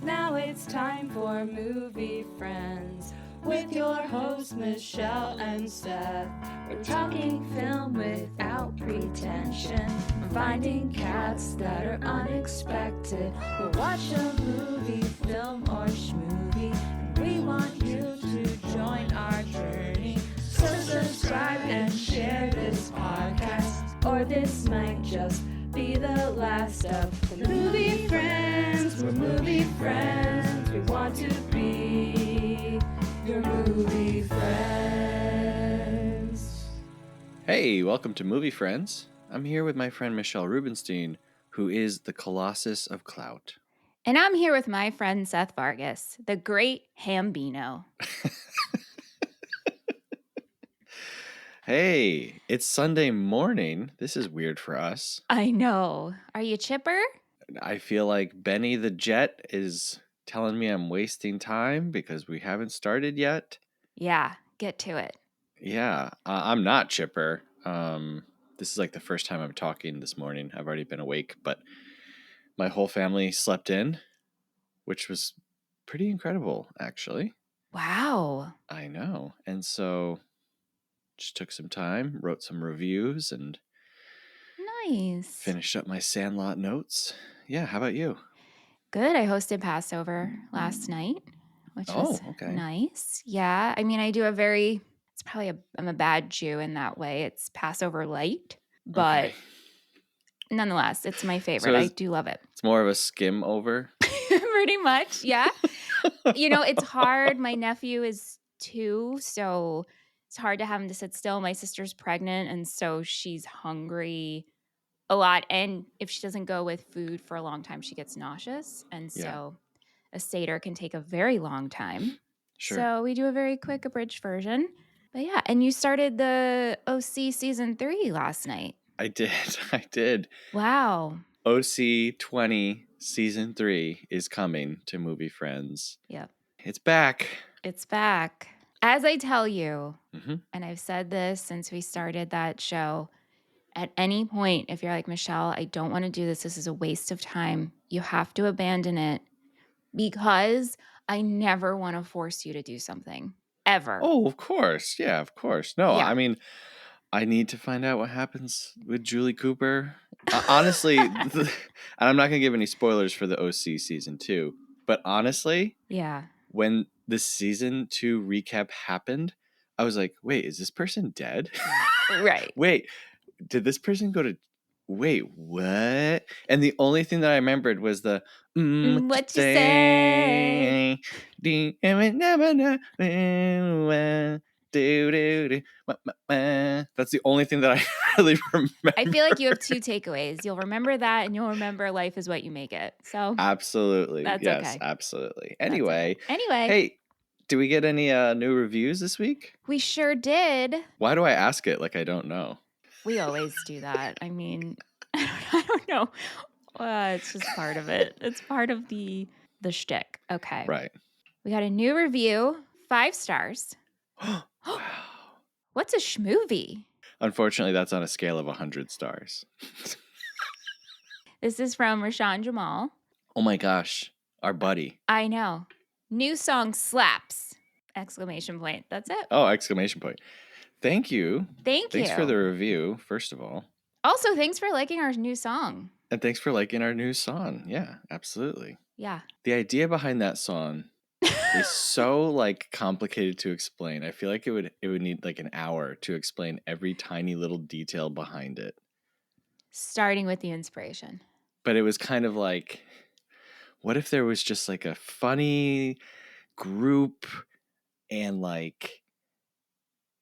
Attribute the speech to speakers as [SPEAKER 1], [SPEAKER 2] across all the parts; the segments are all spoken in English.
[SPEAKER 1] Now it's time for Movie Friends with your hosts Michelle and Seth. We're talking film without pretension. We're finding cats that are unexpected. We'll watch a movie, film, or schmovie, and we want you to join our journey. So subscribe and share this podcast, or this might just be the last of the Movie Friends. We're movie friends. We want to be your movie friends.
[SPEAKER 2] Hey, welcome to Movie Friends. I'm here with my friend Michelle Rubenstein, who is the Colossus of Clout.
[SPEAKER 1] And I'm here with my friend Seth Vargas, the great Bambino.
[SPEAKER 2] Hey, it's Sunday morning. This is weird for us.
[SPEAKER 1] I know. Are you chipper?
[SPEAKER 2] I feel like Benny the Jet is telling me I'm wasting time because we haven't started yet.
[SPEAKER 1] Yeah, get to it.
[SPEAKER 2] Yeah, I'm not chipper. This is like the first time I'm talking this morning. I've already been awake, but my whole family slept in, which was pretty incredible, actually.
[SPEAKER 1] Wow.
[SPEAKER 2] I know. And so just took some time, wrote some reviews, and
[SPEAKER 1] Nice.
[SPEAKER 2] finished up my Sandlot notes. Yeah, how about you?
[SPEAKER 1] Good. I hosted Passover last night, which was nice. Yeah. I mean, I'm a bad Jew in that way. It's Passover light, but nonetheless, it's my favorite. I do love it.
[SPEAKER 2] It's more of a skim over.
[SPEAKER 1] Pretty much. Yeah. It's hard. My nephew is 2, so it's hard to have him to sit still. My sister's pregnant, and so she's hungry a lot. And if she doesn't go with food for a long time, she gets nauseous. And so a Seder can take a very long time.
[SPEAKER 2] Sure.
[SPEAKER 1] So we do a very quick abridged version. But yeah, and you started the OC season 3 last night.
[SPEAKER 2] I did.
[SPEAKER 1] Wow.
[SPEAKER 2] OC 20 season 3 is coming to Movie Friends.
[SPEAKER 1] Yep.
[SPEAKER 2] It's back.
[SPEAKER 1] It's back. As I tell you,
[SPEAKER 2] Mm-hmm.
[SPEAKER 1] and I've said this since we started that show, at any point, if you're like, Michelle, I don't want to do this, this is a waste of time, you have to abandon it, because I never want to force you to do something, ever.
[SPEAKER 2] Oh, of course. Yeah, of course. No,
[SPEAKER 1] Yeah.
[SPEAKER 2] I mean, I need to find out what happens with Julie Cooper. Honestly, and I'm not going to give any spoilers for the OC season 2, but honestly,
[SPEAKER 1] Yeah.
[SPEAKER 2] when the season 2 recap happened, I was like, wait, is this person dead?
[SPEAKER 1] Right.
[SPEAKER 2] Wait, did this person go to... Wait, what? And the only thing that I remembered was the...
[SPEAKER 1] What you say?
[SPEAKER 2] That's the only thing that I really remember.
[SPEAKER 1] I feel like you have 2 takeaways. You'll remember that, and you'll remember life is what you make it. So
[SPEAKER 2] Absolutely.
[SPEAKER 1] That's
[SPEAKER 2] yes,
[SPEAKER 1] okay.
[SPEAKER 2] absolutely.
[SPEAKER 1] That's
[SPEAKER 2] Anyway.
[SPEAKER 1] okay. Anyway.
[SPEAKER 2] Hey, do we get any new reviews this week?
[SPEAKER 1] We sure did.
[SPEAKER 2] Why do I ask it like I don't know?
[SPEAKER 1] We always do that. I mean, I don't know. It's just part of it. It's part of the shtick. Okay.
[SPEAKER 2] Right.
[SPEAKER 1] We got a new review, 5 stars.
[SPEAKER 2] Wow.
[SPEAKER 1] What's a schmovie?
[SPEAKER 2] Unfortunately, that's on a scale of 100 stars.
[SPEAKER 1] This is from Rashawn Jamal.
[SPEAKER 2] Oh my gosh. Our buddy.
[SPEAKER 1] I know. New song slaps! Exclamation point. That's it.
[SPEAKER 2] Oh, exclamation point. Thank you.
[SPEAKER 1] Thanks
[SPEAKER 2] for the review, first of all.
[SPEAKER 1] Also, thanks for liking our new song.
[SPEAKER 2] And thanks for liking our new song. Yeah, absolutely.
[SPEAKER 1] Yeah.
[SPEAKER 2] The idea behind that song is so complicated to explain. I feel like it would need an hour to explain every tiny little detail behind it.
[SPEAKER 1] Starting with the inspiration.
[SPEAKER 2] But it was kind of like, what if there was just a funny group and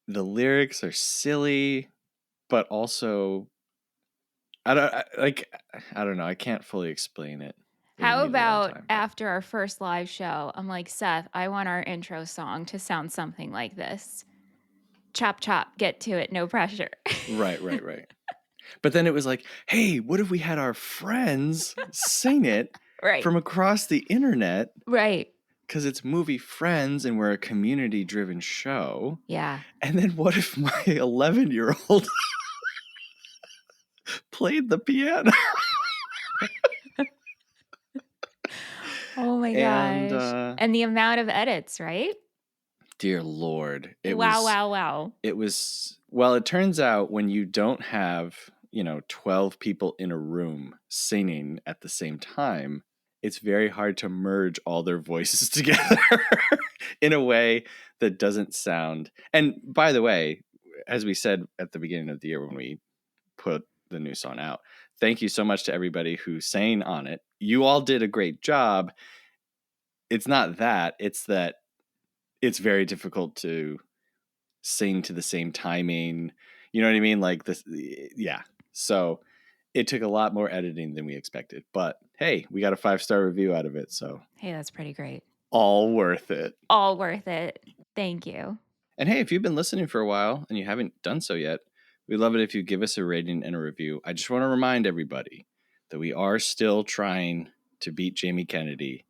[SPEAKER 2] the lyrics are silly, but also I don't know. I can't fully explain it.
[SPEAKER 1] How about after our first live show, I'm like, Seth, I want our intro song to sound something like this. Chop, chop, get to it, no pressure.
[SPEAKER 2] Right. But then it was like, hey, what if we had our friends sing it from across the internet?
[SPEAKER 1] Right.
[SPEAKER 2] Because it's Movie Friends and we're a community-driven show.
[SPEAKER 1] Yeah.
[SPEAKER 2] And then what if my 11-year-old played the piano?
[SPEAKER 1] Oh my
[SPEAKER 2] And
[SPEAKER 1] gosh. And the amount of edits, right?
[SPEAKER 2] dear Lord,
[SPEAKER 1] Wow.
[SPEAKER 2] well, it turns out when you don't have, 12 people in a room singing at the same time, it's very hard to merge all their voices together in a way that doesn't sound. And by the way, as we said at the beginning of the year when we put the new song out, thank you so much to everybody who sang on it. You all did a great job. It's not that, it's that it's very difficult to sing to the same timing. You know what I mean? Like this, yeah. So it took a lot more editing than we expected. But hey, we got a 5-star review out of it. So
[SPEAKER 1] Hey, that's pretty great.
[SPEAKER 2] all worth it.
[SPEAKER 1] All worth it. Thank you.
[SPEAKER 2] And hey, if you've been listening for a while and you haven't done so yet, we'd love it if you give us a rating and a review. I just want to remind everybody that we are still trying to beat Jamie Kennedy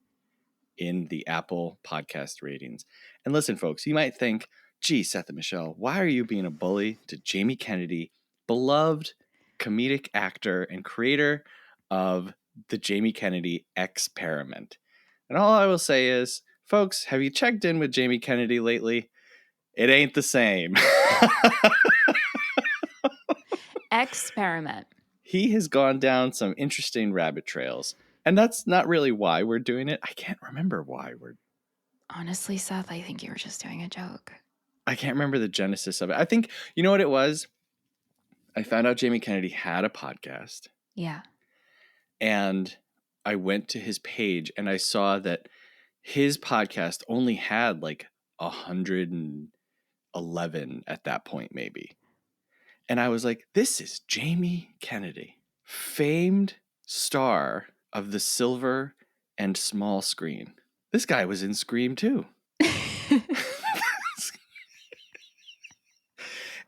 [SPEAKER 2] in the Apple podcast ratings. And listen, folks, you might think, gee, Seth and Michelle, why are you being a bully to Jamie Kennedy, beloved comedic actor and creator of the Jamie Kennedy experiment? And all I will say is, folks, have you checked in with Jamie Kennedy lately? It ain't the same.
[SPEAKER 1] Experiment.
[SPEAKER 2] He has gone down some interesting rabbit trails. And that's not really why we're doing it. I can't remember why we're.
[SPEAKER 1] Honestly, Seth, I think you were just doing a joke.
[SPEAKER 2] I can't remember the genesis of it. I think, you know what it was? I found out Jamie Kennedy had a podcast.
[SPEAKER 1] Yeah.
[SPEAKER 2] And I went to his page and I saw that his podcast only had like 111 at that point, maybe. And I was like, this is Jamie Kennedy, famed star of the silver and small screen. This guy was in Scream too.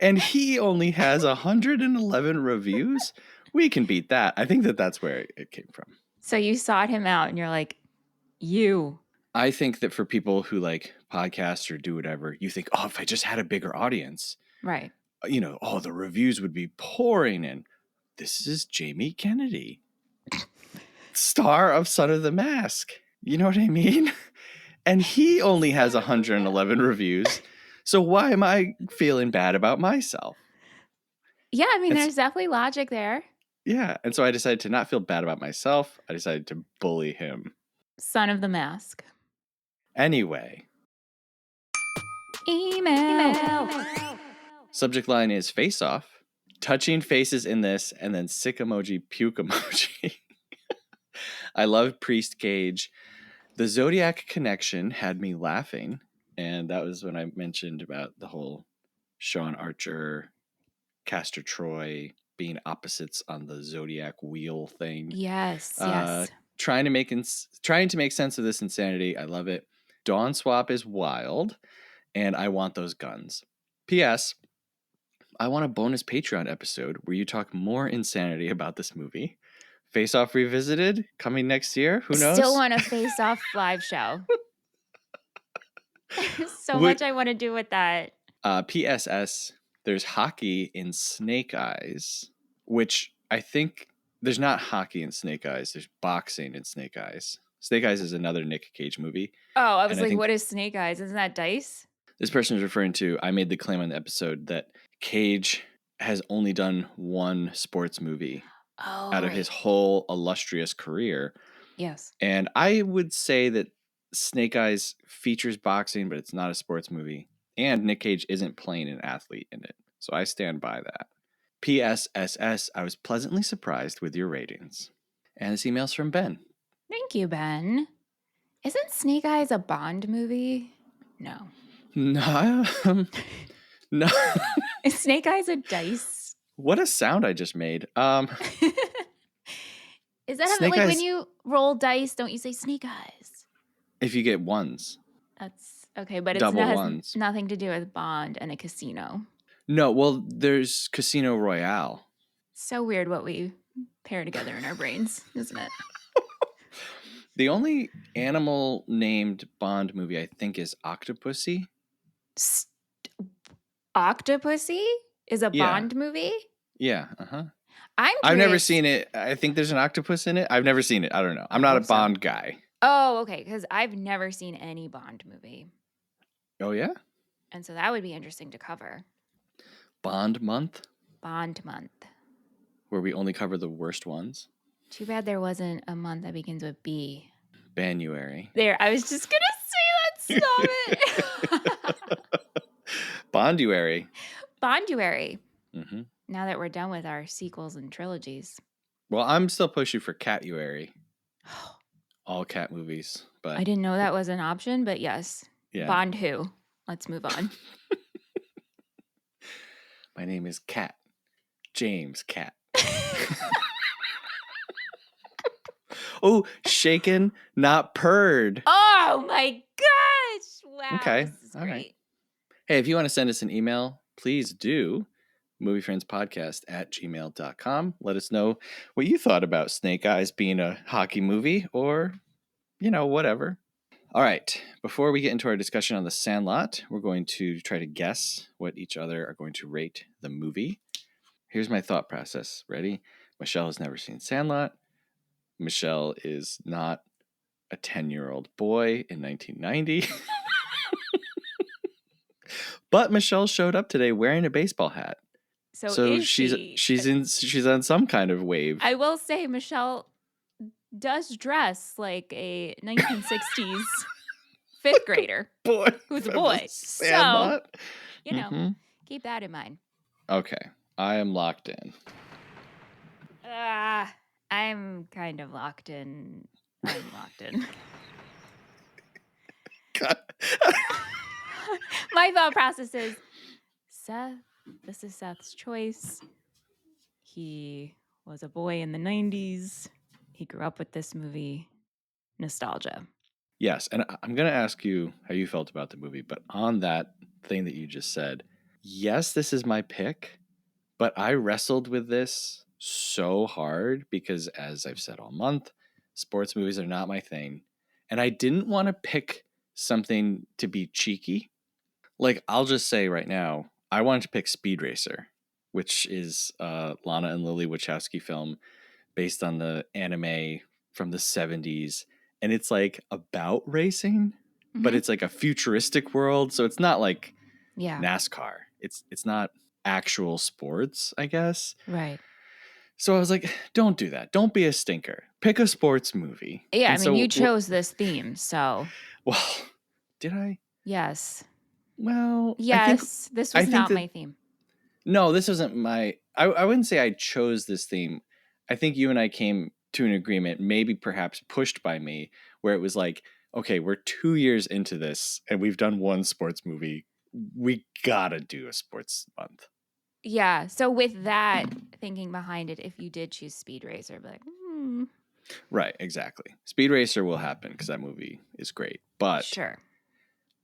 [SPEAKER 2] And he only has 111 reviews. We can beat that. I think that's where it came from.
[SPEAKER 1] So you sought him out and you're like, you.
[SPEAKER 2] I think that for people who like podcasts or do whatever, you think, oh, if I just had a bigger audience,
[SPEAKER 1] Right.
[SPEAKER 2] The reviews would be pouring in. This is Jamie Kennedy, star of Son of the Mask. You know what I mean? And he only has 111 reviews. So why am I feeling bad about myself?
[SPEAKER 1] Yeah, I mean, there's definitely logic there.
[SPEAKER 2] Yeah. And so I decided to not feel bad about myself. I decided to bully him.
[SPEAKER 1] Son of the Mask.
[SPEAKER 2] Anyway.
[SPEAKER 1] Email.
[SPEAKER 2] Subject line is face off. Touching faces in this, and then sick emoji, puke emoji. I love Priest Cage. The Zodiac connection had me laughing. And that was when I mentioned about the whole Sean Archer, Castor Troy being opposites on the Zodiac wheel thing.
[SPEAKER 1] Yes.
[SPEAKER 2] Trying to make sense of this insanity. I love it. Dawn Swap is wild, and I want those guns. P.S. I want a bonus Patreon episode where you talk more insanity about this movie. Face Off Revisited coming next year. Who knows?
[SPEAKER 1] Still want a Face Off live show. There's much I want to do with that.
[SPEAKER 2] PSS. There's hockey in Snake Eyes, which I think there's not hockey in Snake Eyes. There's boxing in Snake Eyes. Snake Eyes is another Nick Cage movie.
[SPEAKER 1] Oh, I was like, what is Snake Eyes? Isn't that dice?
[SPEAKER 2] This person is referring to, I made the claim on the episode that Cage has only done one sports movie out of his whole illustrious career.
[SPEAKER 1] Yes.
[SPEAKER 2] And I would say that Snake Eyes features boxing, but it's not a sports movie. And Nick Cage isn't playing an athlete in it. So I stand by that. PSSS, I was pleasantly surprised with your ratings. And this email's from Ben.
[SPEAKER 1] Thank you, Ben. Isn't Snake Eyes a Bond movie? No.
[SPEAKER 2] No. No.
[SPEAKER 1] Is Snake Eyes a dice?
[SPEAKER 2] What a sound I just made.
[SPEAKER 1] Is that like when you roll dice, don't you say Snake Eyes?
[SPEAKER 2] If you get ones.
[SPEAKER 1] That's okay, but
[SPEAKER 2] Double
[SPEAKER 1] has
[SPEAKER 2] ones.
[SPEAKER 1] Nothing to do with Bond and a casino.
[SPEAKER 2] No, well, there's Casino Royale.
[SPEAKER 1] So weird what we pair together in our brains, isn't it?
[SPEAKER 2] The only animal named Bond movie I think is Octopussy.
[SPEAKER 1] Octopussy is a Bond movie?
[SPEAKER 2] Yeah, uh-huh.
[SPEAKER 1] I've
[SPEAKER 2] never seen it. I think there's an octopus in it. I've never seen it. I don't know. I'm not a Bond guy.
[SPEAKER 1] Oh, okay, because I've never seen any Bond movie.
[SPEAKER 2] Oh, yeah?
[SPEAKER 1] And so that would be interesting to cover.
[SPEAKER 2] Bond month,
[SPEAKER 1] Bond month.
[SPEAKER 2] where we only cover the worst ones.
[SPEAKER 1] Too bad there wasn't a month that begins with B.
[SPEAKER 2] Banuary.
[SPEAKER 1] There, I was just going to say that. Stop it.
[SPEAKER 2] Bonduary.
[SPEAKER 1] Bonduary.
[SPEAKER 2] Mm-hmm.
[SPEAKER 1] Now that we're done with our sequels and trilogies.
[SPEAKER 2] Well, I'm still pushing for Catuary. All cat movies. But
[SPEAKER 1] I didn't know that was an option, but yes.
[SPEAKER 2] Yeah.
[SPEAKER 1] Bond who? Let's move on.
[SPEAKER 2] My name is Cat. James Cat. Oh, shaken, not purred.
[SPEAKER 1] Oh my gosh. Wow.
[SPEAKER 2] Okay.
[SPEAKER 1] This is
[SPEAKER 2] All
[SPEAKER 1] great.
[SPEAKER 2] right. Hey, if you want to send us an email, please do. moviefriendspodcast@gmail.com. Let us know what you thought about Snake Eyes being a hockey movie or, whatever. All right. Before we get into our discussion on The Sandlot, we're going to try to guess what each other are going to rate the movie. Here's my thought process. Ready? Michelle has never seen Sandlot. Michelle is not a 10-year-old boy in 1990. But Michelle showed up today wearing a baseball hat.
[SPEAKER 1] So is she?
[SPEAKER 2] She's on some kind of wave.
[SPEAKER 1] I will say Michelle does dress like a 1960s fifth grader
[SPEAKER 2] Boy,
[SPEAKER 1] who's a boy.
[SPEAKER 2] Sandlot.
[SPEAKER 1] So, keep that in mind.
[SPEAKER 2] Okay, I am locked in.
[SPEAKER 1] I'm kind of locked in. I'm locked in. My thought process is, Seth, this is Seth's choice. He was a boy in the 90s. He grew up with this movie. Nostalgia.
[SPEAKER 2] Yes, and I'm going to ask you how you felt about the movie, but on that thing that you just said, yes, this is my pick, but I wrestled with this so hard because, as I've said all month, sports movies are not my thing. And I didn't want to pick something to be cheeky. Like, I'll just say right now, I wanted to pick Speed Racer, which is a Lana and Lily Wachowski film based on the anime from the 70s. And it's like about racing, but it's like a futuristic world. So it's not like NASCAR. It's not actual sports, I guess.
[SPEAKER 1] Right.
[SPEAKER 2] So I was like, don't do that. Don't be a stinker. Pick a sports movie.
[SPEAKER 1] Yeah, and you chose this theme, so.
[SPEAKER 2] Well, did I?
[SPEAKER 1] Yes.
[SPEAKER 2] Well,
[SPEAKER 1] yes, this was not my theme.
[SPEAKER 2] No, this wasn't my. I wouldn't say I chose this theme. I think you and I came to an agreement, maybe perhaps pushed by me, where it was like, okay, we're 2 years into this and we've done one sports movie. We gotta do a sports month.
[SPEAKER 1] Yeah. So with that thinking behind it, if you did choose Speed Racer, I'd be like,
[SPEAKER 2] Right, exactly. Speed Racer will happen because that movie is great. But
[SPEAKER 1] sure.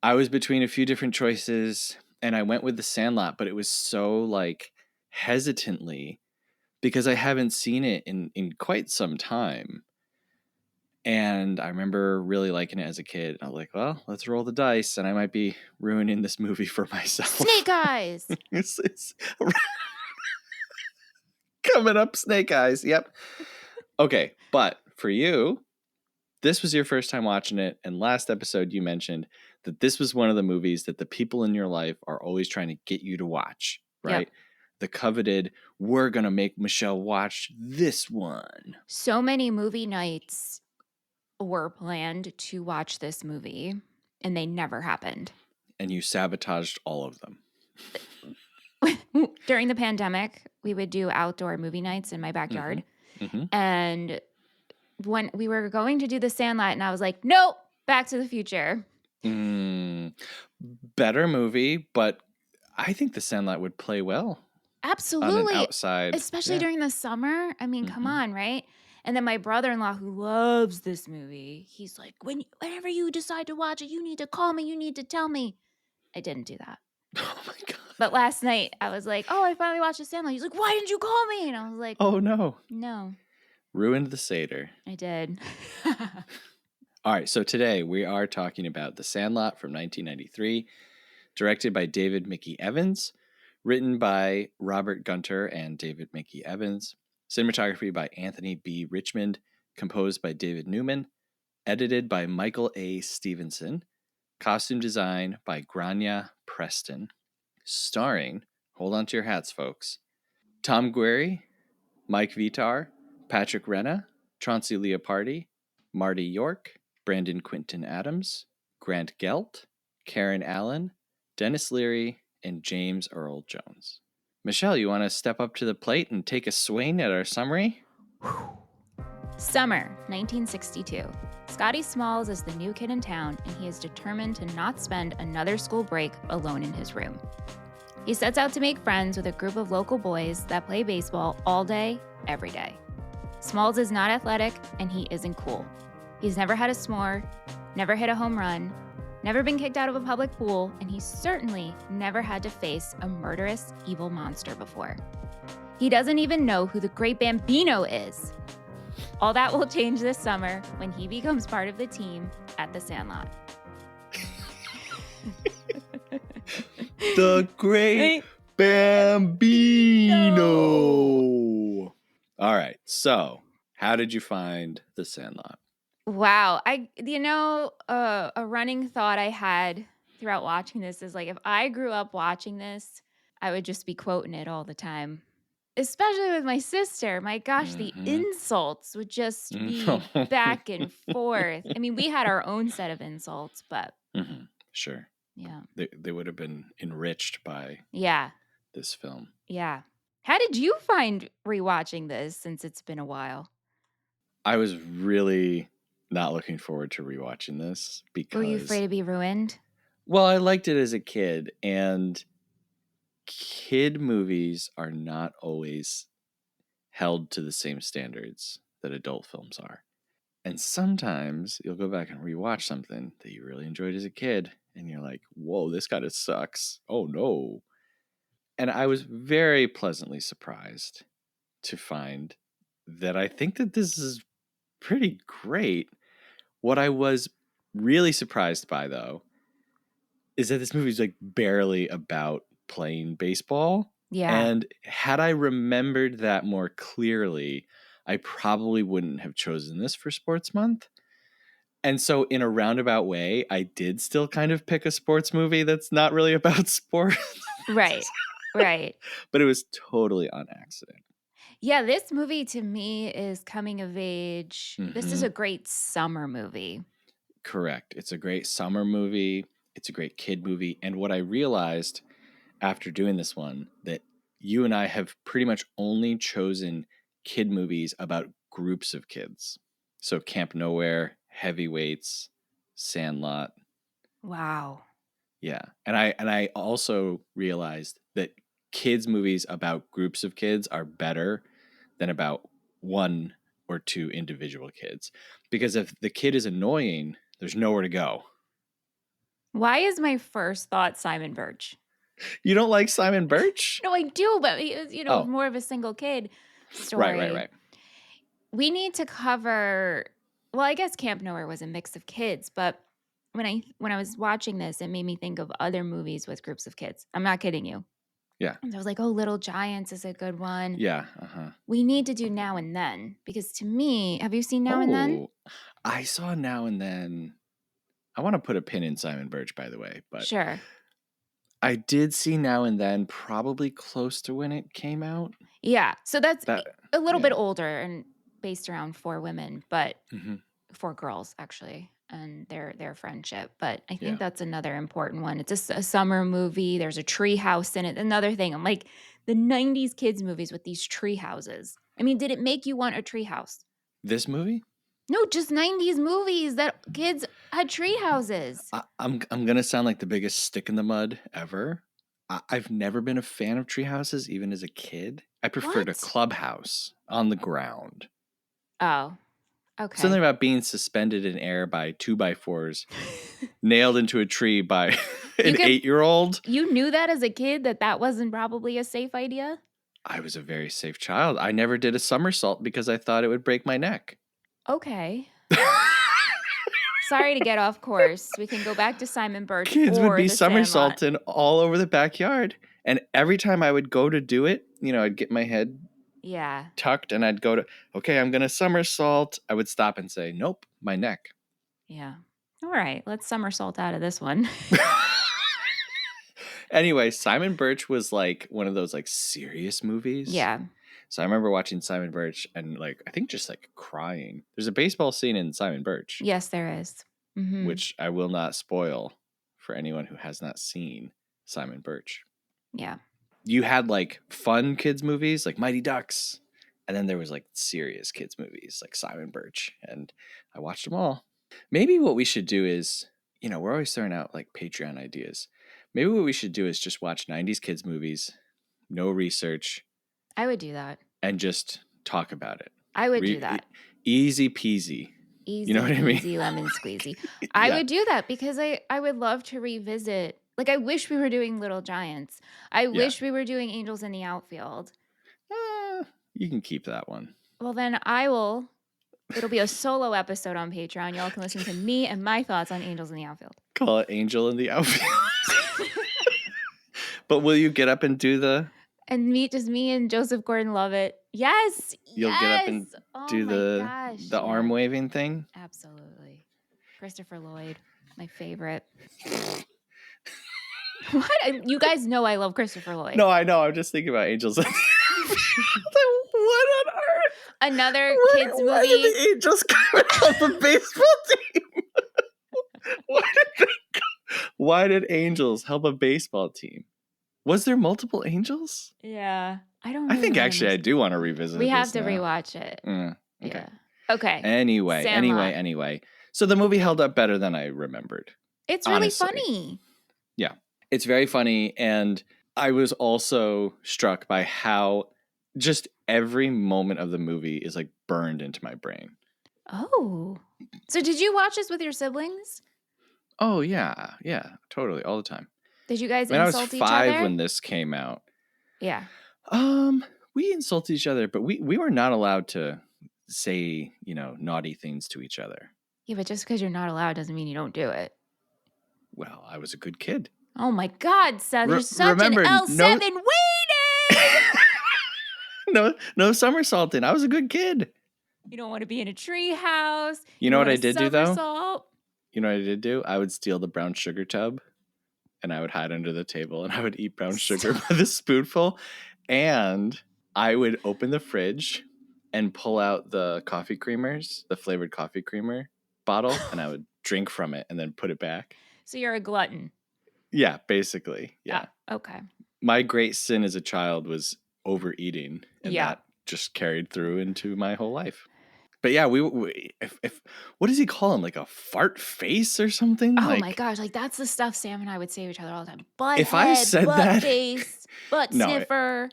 [SPEAKER 2] I was between a few different choices and I went with The Sandlot, but it was so like hesitantly because I haven't seen it in quite some time. And I remember really liking it as a kid. I was like, well, let's roll the dice. And I might be ruining this movie for myself.
[SPEAKER 1] Snake Eyes.
[SPEAKER 2] it's coming up, Snake Eyes. Yep. Okay. But for you, this was your first time watching it. And last episode, you mentioned that this was one of the movies that the people in your life are always trying to get you to watch, right? Yep. The coveted, we're going to make Michelle watch this one.
[SPEAKER 1] So many movie nights were planned to watch this movie, and they never happened.
[SPEAKER 2] And you sabotaged all of them.
[SPEAKER 1] During the pandemic, we would do outdoor movie nights in my backyard. And when we were going to do The Sandlot, and I was like, nope, Back to the Future.
[SPEAKER 2] Better movie, but I think The Sandlot would play well.
[SPEAKER 1] Absolutely.
[SPEAKER 2] On an outside.
[SPEAKER 1] Especially during the summer. I mean, come on, right? And then my brother-in-law, who loves this movie, he's like, whenever you decide to watch it, you need to call me. You need to tell me. I didn't do that.
[SPEAKER 2] Oh, my God.
[SPEAKER 1] But last night, I was like, oh, I finally watched The Sandlot. He's like, why didn't you call me? And I was like,
[SPEAKER 2] oh, no.
[SPEAKER 1] No.
[SPEAKER 2] Ruined the Seder.
[SPEAKER 1] I did.
[SPEAKER 2] All right, so today we are talking about The Sandlot from 1993, directed by David Mickey Evans, written by Robert Gunter and David Mickey Evans, cinematography by Anthony B. Richmond, composed by David Newman, edited by Michael A. Stevenson, costume design by Grania Preston, starring, hold on to your hats, folks, Tom Guerry, Mike Vitar, Patrick Renna, Chauncey Leopardi, Marty York, Brandon Quinton Adams, Grant Gelt, Karen Allen, Dennis Leary, and James Earl Jones. Michelle, you want to step up to the plate and take a swing at our summary?
[SPEAKER 3] Summer, 1962. Scotty Smalls is the new kid in town, and he is determined to not spend another school break alone in his room. He sets out to make friends with a group of local boys that play baseball all day, every day. Smalls is not athletic, and he isn't cool. He's never had a s'more, never hit a home run, never been kicked out of a public pool, and he's certainly never had to face a murderous, evil monster before. He doesn't even know who the great Bambino is. All that will change this summer when he becomes part of the team at the Sandlot.
[SPEAKER 2] The Great Bambino. All right, so how did you find the Sandlot?
[SPEAKER 3] Wow. A running thought I had throughout watching this is like, if I grew up watching this, I would just be quoting it all the time. Especially with my sister. My gosh, the insults would just be back and forth. I mean, we had our own set of insults, but
[SPEAKER 2] sure.
[SPEAKER 3] Yeah.
[SPEAKER 2] They would have been enriched by this film.
[SPEAKER 3] Yeah. How did you find rewatching this since it's been a while?
[SPEAKER 2] I was really not looking forward to rewatching this because...
[SPEAKER 3] Were you afraid to be ruined?
[SPEAKER 2] Well, I liked it as a kid, and kid movies are not always held to the same standards that adult films are. And sometimes you'll go back and rewatch something that you really enjoyed as a kid, and you're like, whoa, this kind of sucks. Oh, no. And I was very pleasantly surprised to find that I think that this is pretty great. What I was really surprised by, though, is that this movie is like barely about playing baseball.
[SPEAKER 3] Yeah.
[SPEAKER 2] And had I remembered that more clearly, I probably wouldn't have chosen this for Sports Month. And so in a roundabout way, I did still kind of pick a sports movie that's not really about sports.
[SPEAKER 3] Right.
[SPEAKER 2] But it was totally on accident.
[SPEAKER 3] Yeah, this movie to me is coming of age. This is a great summer movie.
[SPEAKER 2] Correct. It's a great summer movie. It's a great kid movie. And what I realized after doing this one, that you and I have pretty much only chosen kid movies about groups of kids. So Camp Nowhere, Heavyweights, Sandlot.
[SPEAKER 3] Wow.
[SPEAKER 2] Yeah. And I also realized that kids movies about groups of kids are better than about one or two individual kids. Because if the kid is annoying, there's nowhere to go.
[SPEAKER 3] Why is my first thought Simon Birch?
[SPEAKER 2] You don't like Simon Birch?
[SPEAKER 3] No, I do, but he was, more of a single kid story.
[SPEAKER 2] Right.
[SPEAKER 3] We need to cover, well, I guess Camp Nowhere was a mix of kids, but when I was watching this, it made me think of other movies with groups of kids. I'm not kidding you.
[SPEAKER 2] Yeah.
[SPEAKER 3] And I was like, oh, Little Giants is a good one.
[SPEAKER 2] Yeah.
[SPEAKER 3] We need to do Now and Then, because to me, have you seen Now and Then?
[SPEAKER 2] I saw Now and Then. I want to put a pin in Simon Birch, by the way, but
[SPEAKER 3] sure.
[SPEAKER 2] I did see Now and Then probably close to when it came out.
[SPEAKER 3] Yeah. So that's a little bit older and based around four women, but four girls actually, and their friendship. But I think that's another important one. It's a summer movie. There's a tree house in it. Another thing, I'm like, the 90s kids movies with these tree houses. I mean, did it make you want a tree house?
[SPEAKER 2] This movie?
[SPEAKER 3] No, just 90s movies that kids had tree houses.
[SPEAKER 2] I'm going to sound like the biggest stick in the mud ever. I've never been a fan of tree houses, even as a kid. I preferred a clubhouse on the ground.
[SPEAKER 3] Oh, okay.
[SPEAKER 2] Something about being suspended in air by 2x4s, nailed into a tree by an 8-year-old.
[SPEAKER 3] You knew that as a kid, that wasn't probably a safe idea?
[SPEAKER 2] I was a very safe child. I never did a somersault because I thought it would break my neck.
[SPEAKER 3] Okay. Sorry to get off course. We can go back to Simon Birch.
[SPEAKER 2] Kids would be
[SPEAKER 3] somersaulting
[SPEAKER 2] all over the backyard. And every time I would go to do it, I'd get my head tucked and I'd go to, okay, I'm going to somersault. I would stop and say, nope, my neck.
[SPEAKER 3] Yeah. All right. Let's somersault out of this one.
[SPEAKER 2] Anyway, Simon Birch was like one of those like serious movies.
[SPEAKER 3] Yeah.
[SPEAKER 2] So I remember watching Simon Birch and like I think just like crying. There's a baseball scene in Simon Birch,
[SPEAKER 3] Yes, there is. Mm-hmm.
[SPEAKER 2] which I will not spoil for anyone who has not seen Simon Birch.
[SPEAKER 3] Yeah.
[SPEAKER 2] You had like fun kids movies like Mighty Ducks, and then there was like serious kids movies like Simon Birch, and I watched them all. Maybe what we should do is, we're always throwing out like Patreon ideas. Maybe what we should do is just watch 90s kids movies, no research,
[SPEAKER 3] I would do that.
[SPEAKER 2] and just talk about it.
[SPEAKER 3] I would do that.
[SPEAKER 2] Easy peasy.
[SPEAKER 3] Easy,
[SPEAKER 2] You know what I mean?
[SPEAKER 3] easy lemon squeezy. I would do that because I would love to revisit. Like, I wish we were doing Little Giants. I wish we were doing Angels in the Outfield.
[SPEAKER 2] You can keep that one.
[SPEAKER 3] Well, then it'll be a solo episode on Patreon. Y'all can listen to me and my thoughts on Angels in the Outfield.
[SPEAKER 2] Call it Angel in the Outfield. But will you get up and do the...
[SPEAKER 3] And just me and Joseph Gordon-Levitt. Yes.
[SPEAKER 2] You'll get up and do the arm waving thing?
[SPEAKER 3] Absolutely. Christopher Lloyd, my favorite. What? You guys know I love Christopher Lloyd.
[SPEAKER 2] No, I know. I'm just thinking about Angels. What on earth?
[SPEAKER 3] Another kids movie.
[SPEAKER 2] Why did the Angels come off a baseball team? Why did Angels help a baseball team? Was there multiple Angels?
[SPEAKER 3] Yeah. I don't know.
[SPEAKER 2] I think actually I do want to revisit
[SPEAKER 3] We
[SPEAKER 2] this
[SPEAKER 3] have to
[SPEAKER 2] now.
[SPEAKER 3] rewatch it.
[SPEAKER 2] Okay.
[SPEAKER 3] Yeah. Okay.
[SPEAKER 2] Anyway. So the movie held up better than I remembered.
[SPEAKER 3] It's really
[SPEAKER 2] honestly.
[SPEAKER 3] funny.
[SPEAKER 2] Yeah. It's very funny. And I was also struck by how just every moment of the movie is like burned into my brain.
[SPEAKER 3] Oh. So did you watch this with your siblings?
[SPEAKER 2] Oh, yeah. Yeah, totally. All the time.
[SPEAKER 3] Did you guys
[SPEAKER 2] I
[SPEAKER 3] insult
[SPEAKER 2] was
[SPEAKER 3] each other?
[SPEAKER 2] 5 when this came out.
[SPEAKER 3] Yeah.
[SPEAKER 2] We insulted each other, but we were not allowed to say, naughty things to each other.
[SPEAKER 3] Yeah, but just because you're not allowed doesn't mean you don't do it.
[SPEAKER 2] Well, I was a good kid.
[SPEAKER 3] Oh my God, Seth, you're such an L7 weenie!
[SPEAKER 2] No somersaulting. I was a good kid.
[SPEAKER 3] You don't want to be in a tree house.
[SPEAKER 2] You know what I did do, though?
[SPEAKER 3] Somersault.
[SPEAKER 2] You know what I did do? I would steal the brown sugar tub, and I would hide under the table, and I would eat brown sugar by the spoonful, and I would open the fridge and pull out the coffee creamers, the flavored coffee creamer bottle, and I would drink from it and then put it back.
[SPEAKER 3] So you're a glutton.
[SPEAKER 2] Yeah, basically. Yeah.
[SPEAKER 3] Okay.
[SPEAKER 2] My great sin as a child was overeating, and
[SPEAKER 3] Yeah.
[SPEAKER 2] that just carried through into my whole life. But yeah, if what does he call him? Like a fart face or something?
[SPEAKER 3] Oh
[SPEAKER 2] like,
[SPEAKER 3] my gosh, like that's the stuff Sam and I would say to each other all the time. Butt
[SPEAKER 2] if
[SPEAKER 3] head,
[SPEAKER 2] I said
[SPEAKER 3] butt
[SPEAKER 2] that,
[SPEAKER 3] face, butt
[SPEAKER 2] No,
[SPEAKER 3] sniffer.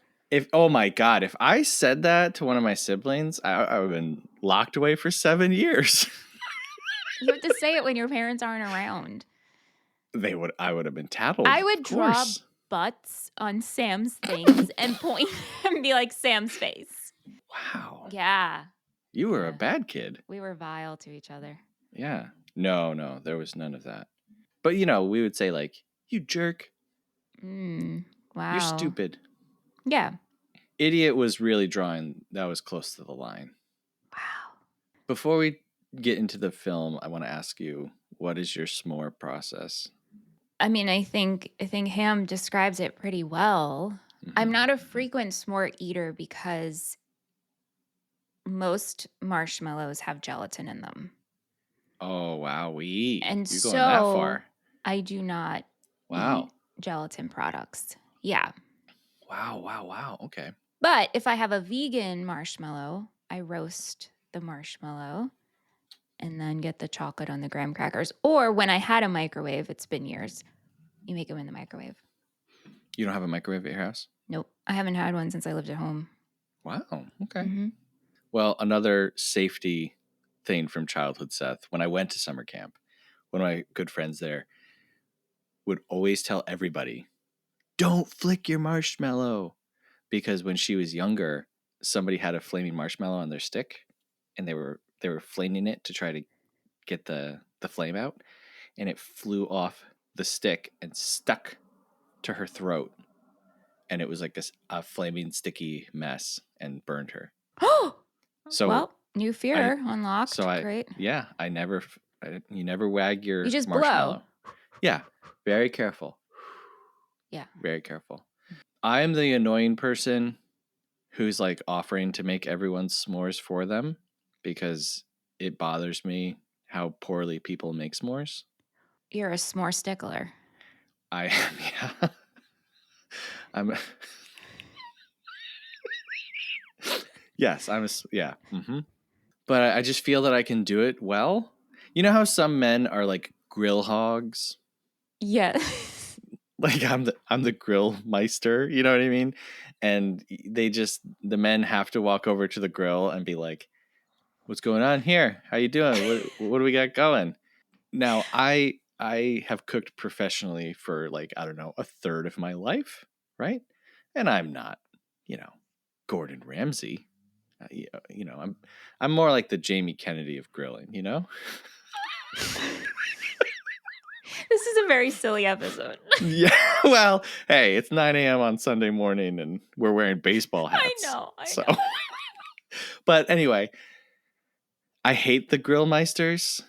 [SPEAKER 2] oh my God, if I said that to one of my siblings, I would have been locked away for 7 years.
[SPEAKER 3] You have to say it when your parents aren't around.
[SPEAKER 2] I would have been tattled.
[SPEAKER 3] I would
[SPEAKER 2] of
[SPEAKER 3] draw
[SPEAKER 2] course.
[SPEAKER 3] butts on Sam's things and point and be like Sam's face.
[SPEAKER 2] Wow.
[SPEAKER 3] Yeah.
[SPEAKER 2] You were a bad kid.
[SPEAKER 3] We were vile to each other.
[SPEAKER 2] Yeah. No, there was none of that. But we would say like, you jerk.
[SPEAKER 3] Wow.
[SPEAKER 2] You're stupid.
[SPEAKER 3] Yeah.
[SPEAKER 2] Idiot was really drawing. That was close to the line.
[SPEAKER 3] Wow.
[SPEAKER 2] Before we get into the film, I want to ask you, what is your s'more process?
[SPEAKER 3] I mean, I think Ham describes it pretty well.
[SPEAKER 2] Mm-hmm.
[SPEAKER 3] I'm not a frequent s'more eater because most marshmallows have gelatin in them.
[SPEAKER 2] Oh, wow.
[SPEAKER 3] And
[SPEAKER 2] You're going
[SPEAKER 3] so
[SPEAKER 2] that far.
[SPEAKER 3] I do not
[SPEAKER 2] Wow.
[SPEAKER 3] eat gelatin products. Yeah.
[SPEAKER 2] Wow. Okay.
[SPEAKER 3] But if I have a vegan marshmallow, I roast the marshmallow and then get the chocolate on the graham crackers. Or when I had a microwave, it's been years, you make them in the microwave.
[SPEAKER 2] You don't have a microwave at your house?
[SPEAKER 3] Nope. I haven't had one since I lived at home.
[SPEAKER 2] Wow. Okay.
[SPEAKER 3] Mm-hmm.
[SPEAKER 2] Well, another safety thing from childhood, Seth, when I went to summer camp, one of my good friends there would always tell everybody, don't flick your marshmallow. Because when she was younger, somebody had a flaming marshmallow on their stick and they were flaming it to try to get the flame out, and it flew off the stick and stuck to her throat. And it was like a flaming sticky mess and burned her. So
[SPEAKER 3] well, new fear unlocked.
[SPEAKER 2] So
[SPEAKER 3] Great.
[SPEAKER 2] I never You never wag your
[SPEAKER 3] You just
[SPEAKER 2] marshmallow.
[SPEAKER 3] blow.
[SPEAKER 2] Yeah, very careful.
[SPEAKER 3] Yeah.
[SPEAKER 2] Very careful. I'm the annoying person who's like offering to make everyone's s'mores for them because it bothers me how poorly people make s'mores.
[SPEAKER 3] You're a s'more stickler.
[SPEAKER 2] I am, yeah. I'm. Yes, yeah. Mm-hmm. But I just feel that I can do it well. You know how some men are like grill hogs?
[SPEAKER 3] Yeah.
[SPEAKER 2] Like I'm the grill meister, you know what I mean? And the men have to walk over to the grill and be like, "What's going on here? How you doing? What do we got going?" Now, I have cooked professionally for like, I don't know, a third of my life, right? And I'm not, Gordon Ramsay. I'm more like the Jamie Kennedy of grilling, you know?
[SPEAKER 3] This is a very silly episode.
[SPEAKER 2] Yeah. Well, hey, it's 9 a.m. on Sunday morning and we're wearing baseball hats.
[SPEAKER 3] I know.
[SPEAKER 2] But anyway, I hate the grill meisters.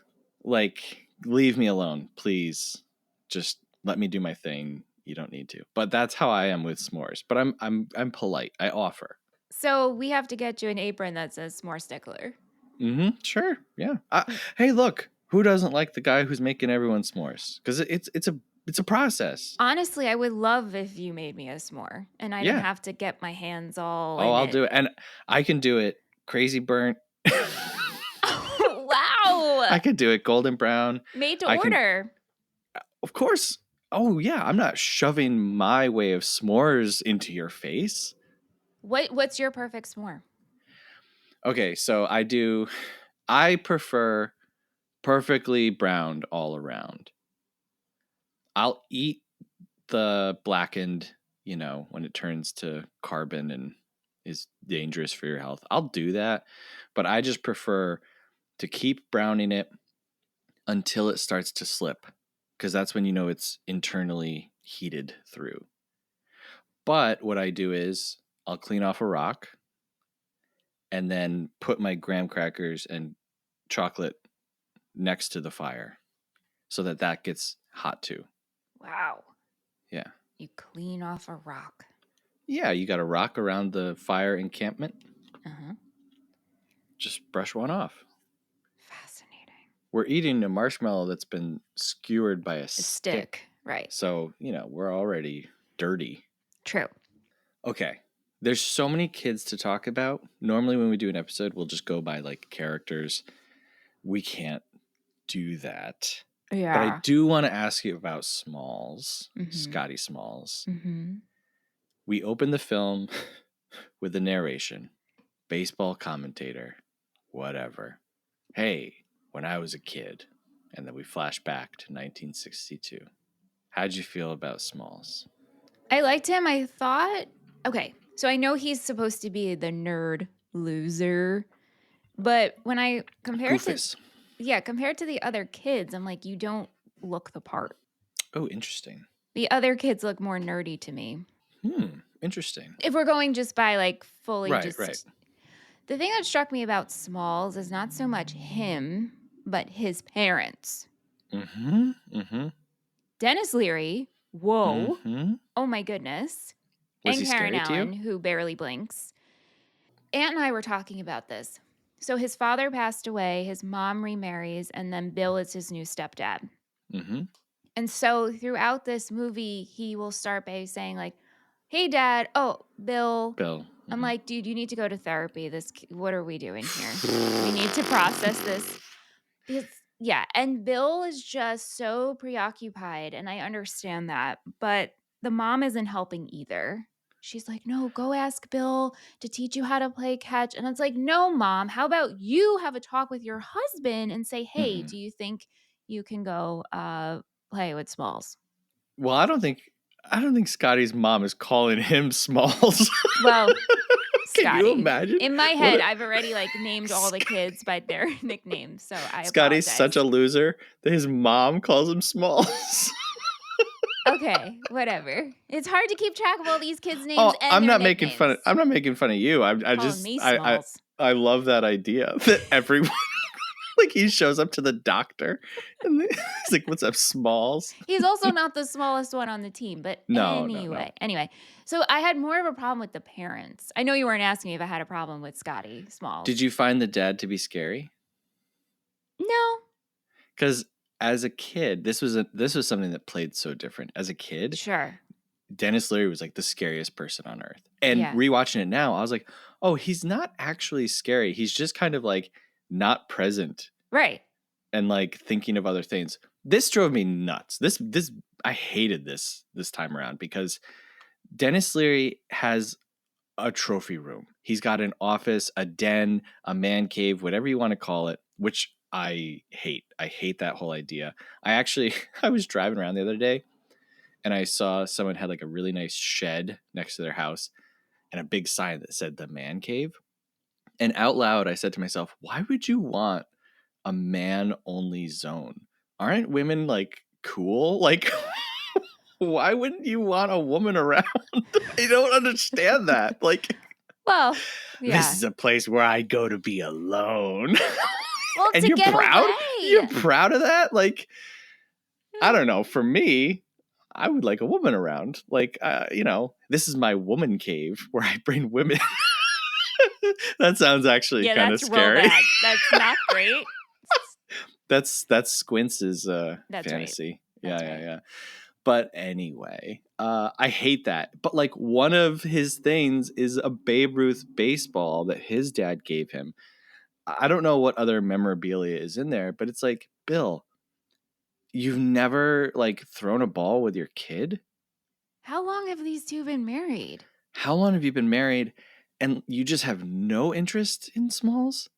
[SPEAKER 2] Like, leave me alone, please. Just let me do my thing. You don't need to. But that's how I am with s'mores. But I'm polite. I offer.
[SPEAKER 3] So we have to get you an apron that says s'more stickler.
[SPEAKER 2] Mm-hmm. Sure. Yeah. Hey, look. Who doesn't like the guy who's making everyone s'mores? Because it's a process.
[SPEAKER 3] Honestly, I would love if you made me a s'more and I didn't have to get my hands all.
[SPEAKER 2] Oh, I'll do it. And I can do it crazy burnt.
[SPEAKER 3] Wow.
[SPEAKER 2] I can do it golden brown.
[SPEAKER 3] Made to order.
[SPEAKER 2] Of course. Oh, yeah. I'm not shoving my way of s'mores into your face.
[SPEAKER 3] What's your perfect s'more?
[SPEAKER 2] Okay, so I prefer perfectly browned all around. I'll eat the blackened, when it turns to carbon and is dangerous for your health. I'll do that, but I just prefer to keep browning it until it starts to slip, because that's when it's internally heated through. But what I do is I'll clean off a rock and then put my graham crackers and chocolate next to the fire so that gets hot too.
[SPEAKER 3] Wow.
[SPEAKER 2] Yeah.
[SPEAKER 3] You clean off a rock.
[SPEAKER 2] Yeah, you got a rock around the fire encampment.
[SPEAKER 3] Uh-huh.
[SPEAKER 2] Just brush one off.
[SPEAKER 3] Fascinating.
[SPEAKER 2] We're eating a marshmallow that's been skewered by a stick.
[SPEAKER 3] Right.
[SPEAKER 2] So, we're already dirty.
[SPEAKER 3] True.
[SPEAKER 2] Okay. There's so many kids to talk about. Normally when we do an episode, we'll just go by like characters. We can't do that.
[SPEAKER 3] Yeah.
[SPEAKER 2] But I do want to ask you about Smalls, Scotty Smalls.
[SPEAKER 3] Mm-hmm.
[SPEAKER 2] We open the film with the narration, baseball commentator, whatever. Hey, when I was a kid. And then we flash back to 1962. How'd you feel about Smalls?
[SPEAKER 3] I liked him. I thought, okay, so I know he's supposed to be the nerd loser, but when I compared to the other kids, I'm like, you don't look the part.
[SPEAKER 2] Oh, interesting.
[SPEAKER 3] The other kids look more nerdy to me.
[SPEAKER 2] Interesting.
[SPEAKER 3] If we're going just by like fully
[SPEAKER 2] right.
[SPEAKER 3] The thing that struck me about Smalls is not so much him, but his parents.
[SPEAKER 2] Mm-hmm.
[SPEAKER 3] Dennis Leary, whoa.
[SPEAKER 2] Mm-hmm.
[SPEAKER 3] Oh my goodness.
[SPEAKER 2] Was
[SPEAKER 3] and
[SPEAKER 2] he
[SPEAKER 3] Karen
[SPEAKER 2] scary to you?
[SPEAKER 3] Allen, who barely blinks. Aunt and I were talking about this. So his father passed away, his mom remarries, and then Bill is his new stepdad.
[SPEAKER 2] Mm-hmm.
[SPEAKER 3] And so throughout this movie, he will start by saying like, hey, Dad. Oh, Bill.
[SPEAKER 2] Mm-hmm.
[SPEAKER 3] I'm like, dude, you need to go to therapy. What are we doing here? We need to process this. And Bill is just so preoccupied, and I understand that. But the mom isn't helping either. She's like, no, go ask Bill to teach you how to play catch. And it's like, no, Mom, how about you have a talk with your husband and say, hey, do you think you can go play with Smalls?
[SPEAKER 2] Well, I don't think Scotty's mom is calling him Smalls.
[SPEAKER 3] Well,
[SPEAKER 2] can
[SPEAKER 3] Scotty,
[SPEAKER 2] you imagine?
[SPEAKER 3] In my head, I've already named all the kids by their nicknames. So
[SPEAKER 2] Scotty's
[SPEAKER 3] apologize.
[SPEAKER 2] such a loser that his mom calls him Smalls.
[SPEAKER 3] Okay, whatever. It's hard to keep track of all these kids' names.
[SPEAKER 2] Oh,
[SPEAKER 3] and
[SPEAKER 2] I'm
[SPEAKER 3] their
[SPEAKER 2] not making
[SPEAKER 3] nicknames.
[SPEAKER 2] fun. I'm not making fun of you. I
[SPEAKER 3] Calling me Smalls.
[SPEAKER 2] I love that idea that everyone Like he shows up to the doctor and he's like, "What's up, Smalls?"
[SPEAKER 3] He's also not the smallest one on the team, but
[SPEAKER 2] No.
[SPEAKER 3] Anyway. So I had more of a problem with the parents. I know you weren't asking me if I had a problem with Scotty Smalls.
[SPEAKER 2] Did you find the dad to be scary?
[SPEAKER 3] No.
[SPEAKER 2] Because as a kid, this was something that played so different. As a kid,
[SPEAKER 3] Sure.
[SPEAKER 2] Dennis Leary was like the scariest person on earth. And
[SPEAKER 3] Yeah.
[SPEAKER 2] rewatching it now, I was like, oh, he's not actually scary. He's just kind of like not present.
[SPEAKER 3] Right.
[SPEAKER 2] And like thinking of other things. This drove me nuts. This I hated this time around because Dennis Leary has a trophy room. He's got an office, a den, a man cave, whatever you want to call it, which I hate. I hate that whole idea. I was driving around the other day and I saw someone had like a really nice shed next to their house and a big sign that said the man cave. And out loud, I said to myself, why would you want a man only zone? Aren't women like cool? Like, why wouldn't you want a woman around? I don't understand that. Like,
[SPEAKER 3] well, yeah.
[SPEAKER 2] This is a place where I go to be alone.
[SPEAKER 3] Well,
[SPEAKER 2] and
[SPEAKER 3] to
[SPEAKER 2] you're
[SPEAKER 3] get
[SPEAKER 2] proud?
[SPEAKER 3] away.
[SPEAKER 2] You're proud of that? Like, I don't know. For me, I would like a woman around. Like, this is my woman cave where I bring women. That sounds actually kind of scary.
[SPEAKER 3] Real bad. That's not great.
[SPEAKER 2] That's Squints' fantasy.
[SPEAKER 3] Right.
[SPEAKER 2] Yeah. But anyway, I hate that. But like one of his things is a Babe Ruth baseball that his dad gave him. I don't know what other memorabilia is in there, but it's like, Bill, you've never like thrown a ball with your kid?
[SPEAKER 3] How long have these two been married?
[SPEAKER 2] How long have you been married and you just have no interest in Smalls?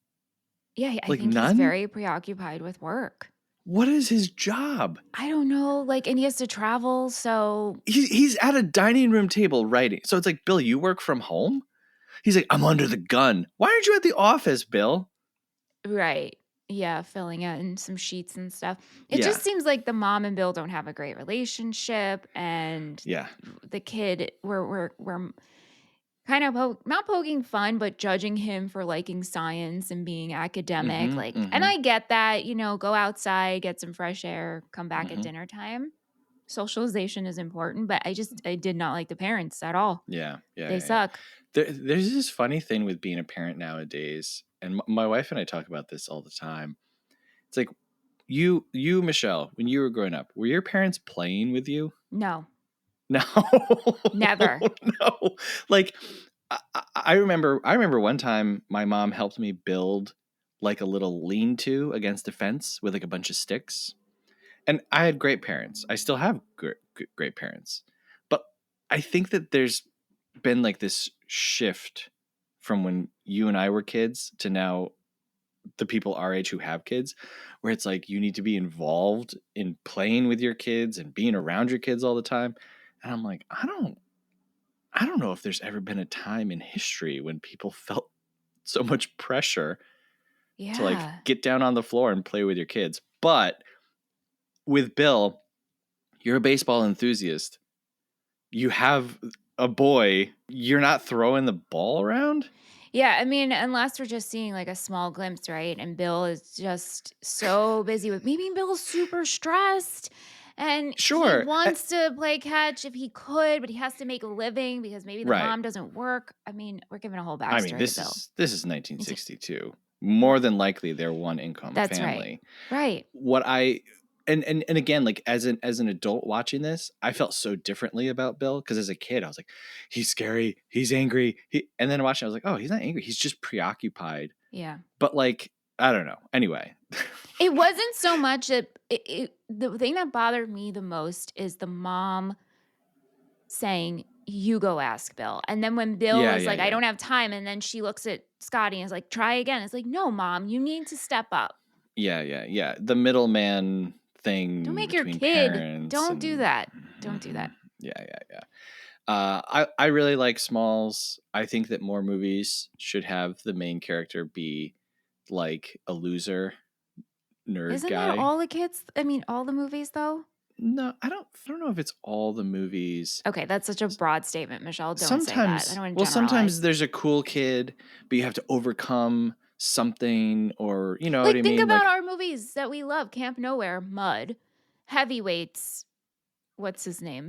[SPEAKER 3] Yeah, I
[SPEAKER 2] like
[SPEAKER 3] think
[SPEAKER 2] none?
[SPEAKER 3] He's very preoccupied with work.
[SPEAKER 2] What is his job?
[SPEAKER 3] I don't know. Like, and he has to travel, so
[SPEAKER 2] he's at a dining room table writing. So it's like, Bill, you work from home? He's like, I'm under the gun. Why aren't you at the office, Bill?
[SPEAKER 3] Right. Yeah, filling in some sheets and stuff. It just seems like the mom and Bill don't have a great relationship, and the kid, we're kind of not poking fun, but judging him for liking science and being academic. And I get that, go outside, get some fresh air, come back at dinner time. Socialization is important, but I did not like the parents at all.
[SPEAKER 2] Yeah.
[SPEAKER 3] They suck.
[SPEAKER 2] There's this funny thing with being a parent nowadays. And my wife and I talk about this all the time. It's like you, Michelle, when you were growing up, were your parents playing with you?
[SPEAKER 3] No.
[SPEAKER 2] Never. No. Like I remember one time my mom helped me build like a little lean-to against a fence with like a bunch of sticks. And I had great parents. I still have great parents. But I think that there's been like this shift from when you and I were kids to now the people our age who have kids, where it's like you need to be involved in playing with your kids and being around your kids all the time. And I'm like, I don't know if there's ever been a time in history when people felt so much pressure to like get down on the floor and play with your kids. But with Bill, you're a baseball enthusiast. You have a boy. You're not throwing the ball around?
[SPEAKER 3] Yeah, I mean, unless we're just seeing like a small glimpse, right? And Bill is just so busy with maybe Bill's super stressed. And he wants to play catch if he could, but he has to make a living because maybe the mom doesn't work. I mean, we're giving a whole backstory to Bill.
[SPEAKER 2] This is 1962. More than likely, they're one income family.
[SPEAKER 3] Right.
[SPEAKER 2] What I and again, like as an adult watching this, I felt so differently about Bill because as a kid, I was like, he's scary, he's angry. And then watching, I was like, oh, he's not angry, he's just preoccupied.
[SPEAKER 3] Yeah.
[SPEAKER 2] But like, I don't know. Anyway.
[SPEAKER 3] It wasn't so much the thing that bothered me the most is the mom saying, you go ask Bill. And then when Bill is like, I don't have time. And then she looks at Scotty and is like, try again. It's like, no, Mom, you need to step up. Yeah.
[SPEAKER 2] The middleman thing.
[SPEAKER 3] Don't make your kid. Don't do that. Don't do that.
[SPEAKER 2] Yeah. I really like Smalls. I think that more movies should have the main character be like a loser nerd
[SPEAKER 3] Isn't
[SPEAKER 2] guy.
[SPEAKER 3] that all the kids? I mean, all the movies though?
[SPEAKER 2] No, I don't know if it's all the movies.
[SPEAKER 3] Okay, that's such a broad statement, Michelle. Don't say that. I don't want to
[SPEAKER 2] sometimes there's a cool kid, but you have to overcome something, or you know
[SPEAKER 3] Like,
[SPEAKER 2] what I
[SPEAKER 3] think
[SPEAKER 2] mean?
[SPEAKER 3] about
[SPEAKER 2] Like,
[SPEAKER 3] our movies that we love. Camp Nowhere, Mud, Heavyweights, what's his name?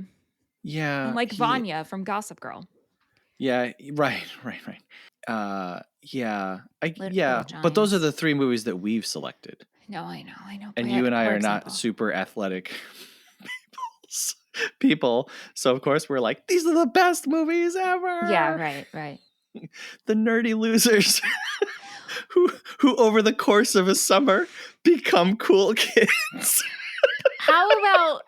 [SPEAKER 3] And
[SPEAKER 2] yeah,
[SPEAKER 3] like Vanya from Gossip Girl.
[SPEAKER 2] yeah, right.
[SPEAKER 3] Little
[SPEAKER 2] But those are
[SPEAKER 3] Giants.
[SPEAKER 2] the 3 movies that we've selected.
[SPEAKER 3] No, I know.
[SPEAKER 2] And you and I
[SPEAKER 3] For
[SPEAKER 2] are not
[SPEAKER 3] example.
[SPEAKER 2] super athletic people. So of course we're like, these are the best movies ever.
[SPEAKER 3] Yeah, right.
[SPEAKER 2] The nerdy losers who over the course of a summer become cool kids.
[SPEAKER 3] How about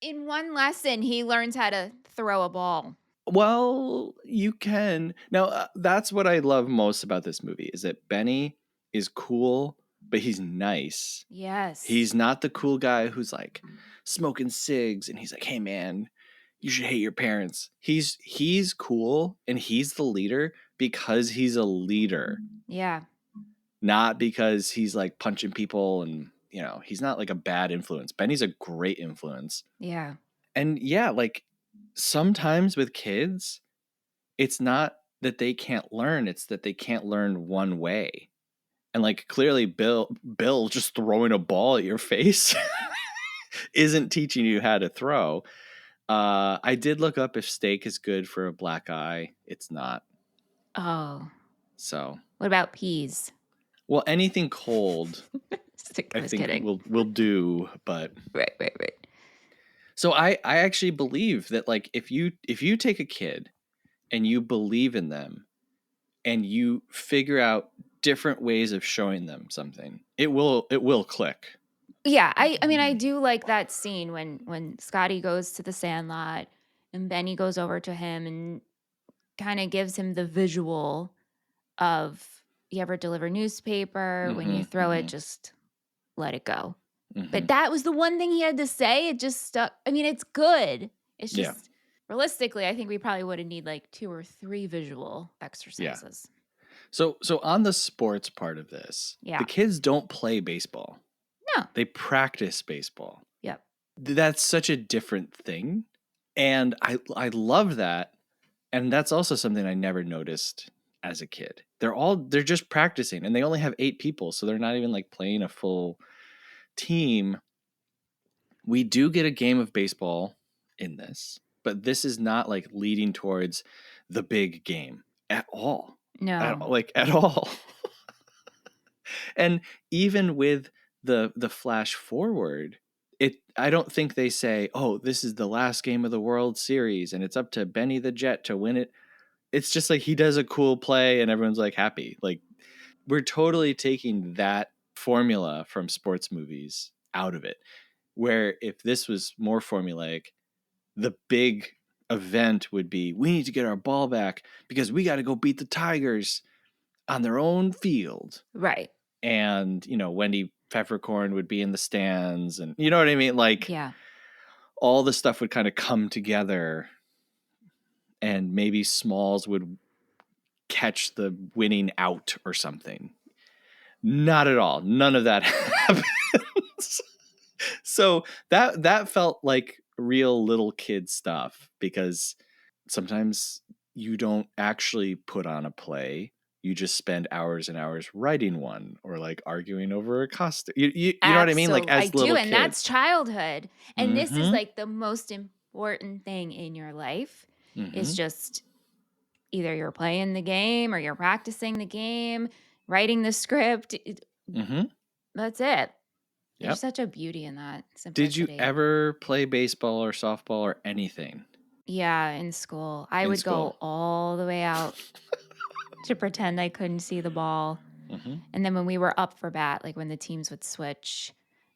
[SPEAKER 3] in one lesson he learns how to throw a ball?
[SPEAKER 2] Well, you can. Now, that's what I love most about this movie is that Benny is cool, but he's nice.
[SPEAKER 3] Yes.
[SPEAKER 2] He's not the cool guy who's like smoking cigs and he's like, "Hey man, you should hate your parents." He's cool and he's the leader because he's a leader,
[SPEAKER 3] Yeah.
[SPEAKER 2] not because he's like punching people and, you know, he's not like a bad influence. Benny's a great influence.
[SPEAKER 3] Yeah.
[SPEAKER 2] And yeah, like sometimes with kids, it's not that they can't learn, it's that they can't learn one way. And like clearly Bill just throwing a ball at your face isn't teaching you how to throw. I did look up if steak is good for a black eye. It's not.
[SPEAKER 3] Oh.
[SPEAKER 2] So,
[SPEAKER 3] What about peas?
[SPEAKER 2] well, anything cold,
[SPEAKER 3] I
[SPEAKER 2] I
[SPEAKER 3] was
[SPEAKER 2] think
[SPEAKER 3] kidding.
[SPEAKER 2] will do. But
[SPEAKER 3] Right.
[SPEAKER 2] so I actually believe that like if you take a kid and you believe in them and you figure out different ways of showing them something, it will click.
[SPEAKER 3] Yeah, I mean I do like that scene when Scotty goes to the Sandlot and Benny goes over to him and kind of gives him the visual of you ever deliver newspaper, when you throw it, just let it go. But that was the one thing he had to say. It just stuck. I mean, it's good. It's just realistically, I think we probably would have need like 2 or 3 visual exercises.
[SPEAKER 2] So on the sports part of this, the kids don't play baseball.
[SPEAKER 3] No.
[SPEAKER 2] They practice baseball.
[SPEAKER 3] Yep.
[SPEAKER 2] That's such a different thing. And I love that. And that's also something I never noticed as a kid. They're just practicing and they only have 8 people, so they're not even like playing a full team. We do get a game of baseball in this, but this is not like leading towards the big game at all.
[SPEAKER 3] No.
[SPEAKER 2] At all. And even with the flash forward, I don't think they say, "Oh, this is the last game of the World Series and it's up to Benny the Jet to win it." It's just like he does a cool play and everyone's like happy. Like we're totally taking that formula from sports movies out of it. Where if this was more formulaic, the big event would be we need to get our ball back because we got to go beat the Tigers on their own field.
[SPEAKER 3] Right.
[SPEAKER 2] And, you know, Wendy Peppercorn would be in the stands and you know what I mean? Like all the stuff would kind of come together and maybe Smalls would catch the winning out or something. Not at all. None of that happens. So that felt like real little kid stuff because sometimes you don't actually put on a play. You just spend hours and hours writing one or like arguing over a costume. You know what I mean? Like as little kids.
[SPEAKER 3] And that's childhood. And this is like the most important thing in your life is just either you're playing the game or you're practicing the game, writing the script. That's it. There's such a beauty in that simplicity.
[SPEAKER 2] Did you ever play baseball or softball or anything?
[SPEAKER 3] Yeah, in school. I would go all the way out to pretend I couldn't see the ball. And then when we were up for bat, like when the teams would switch,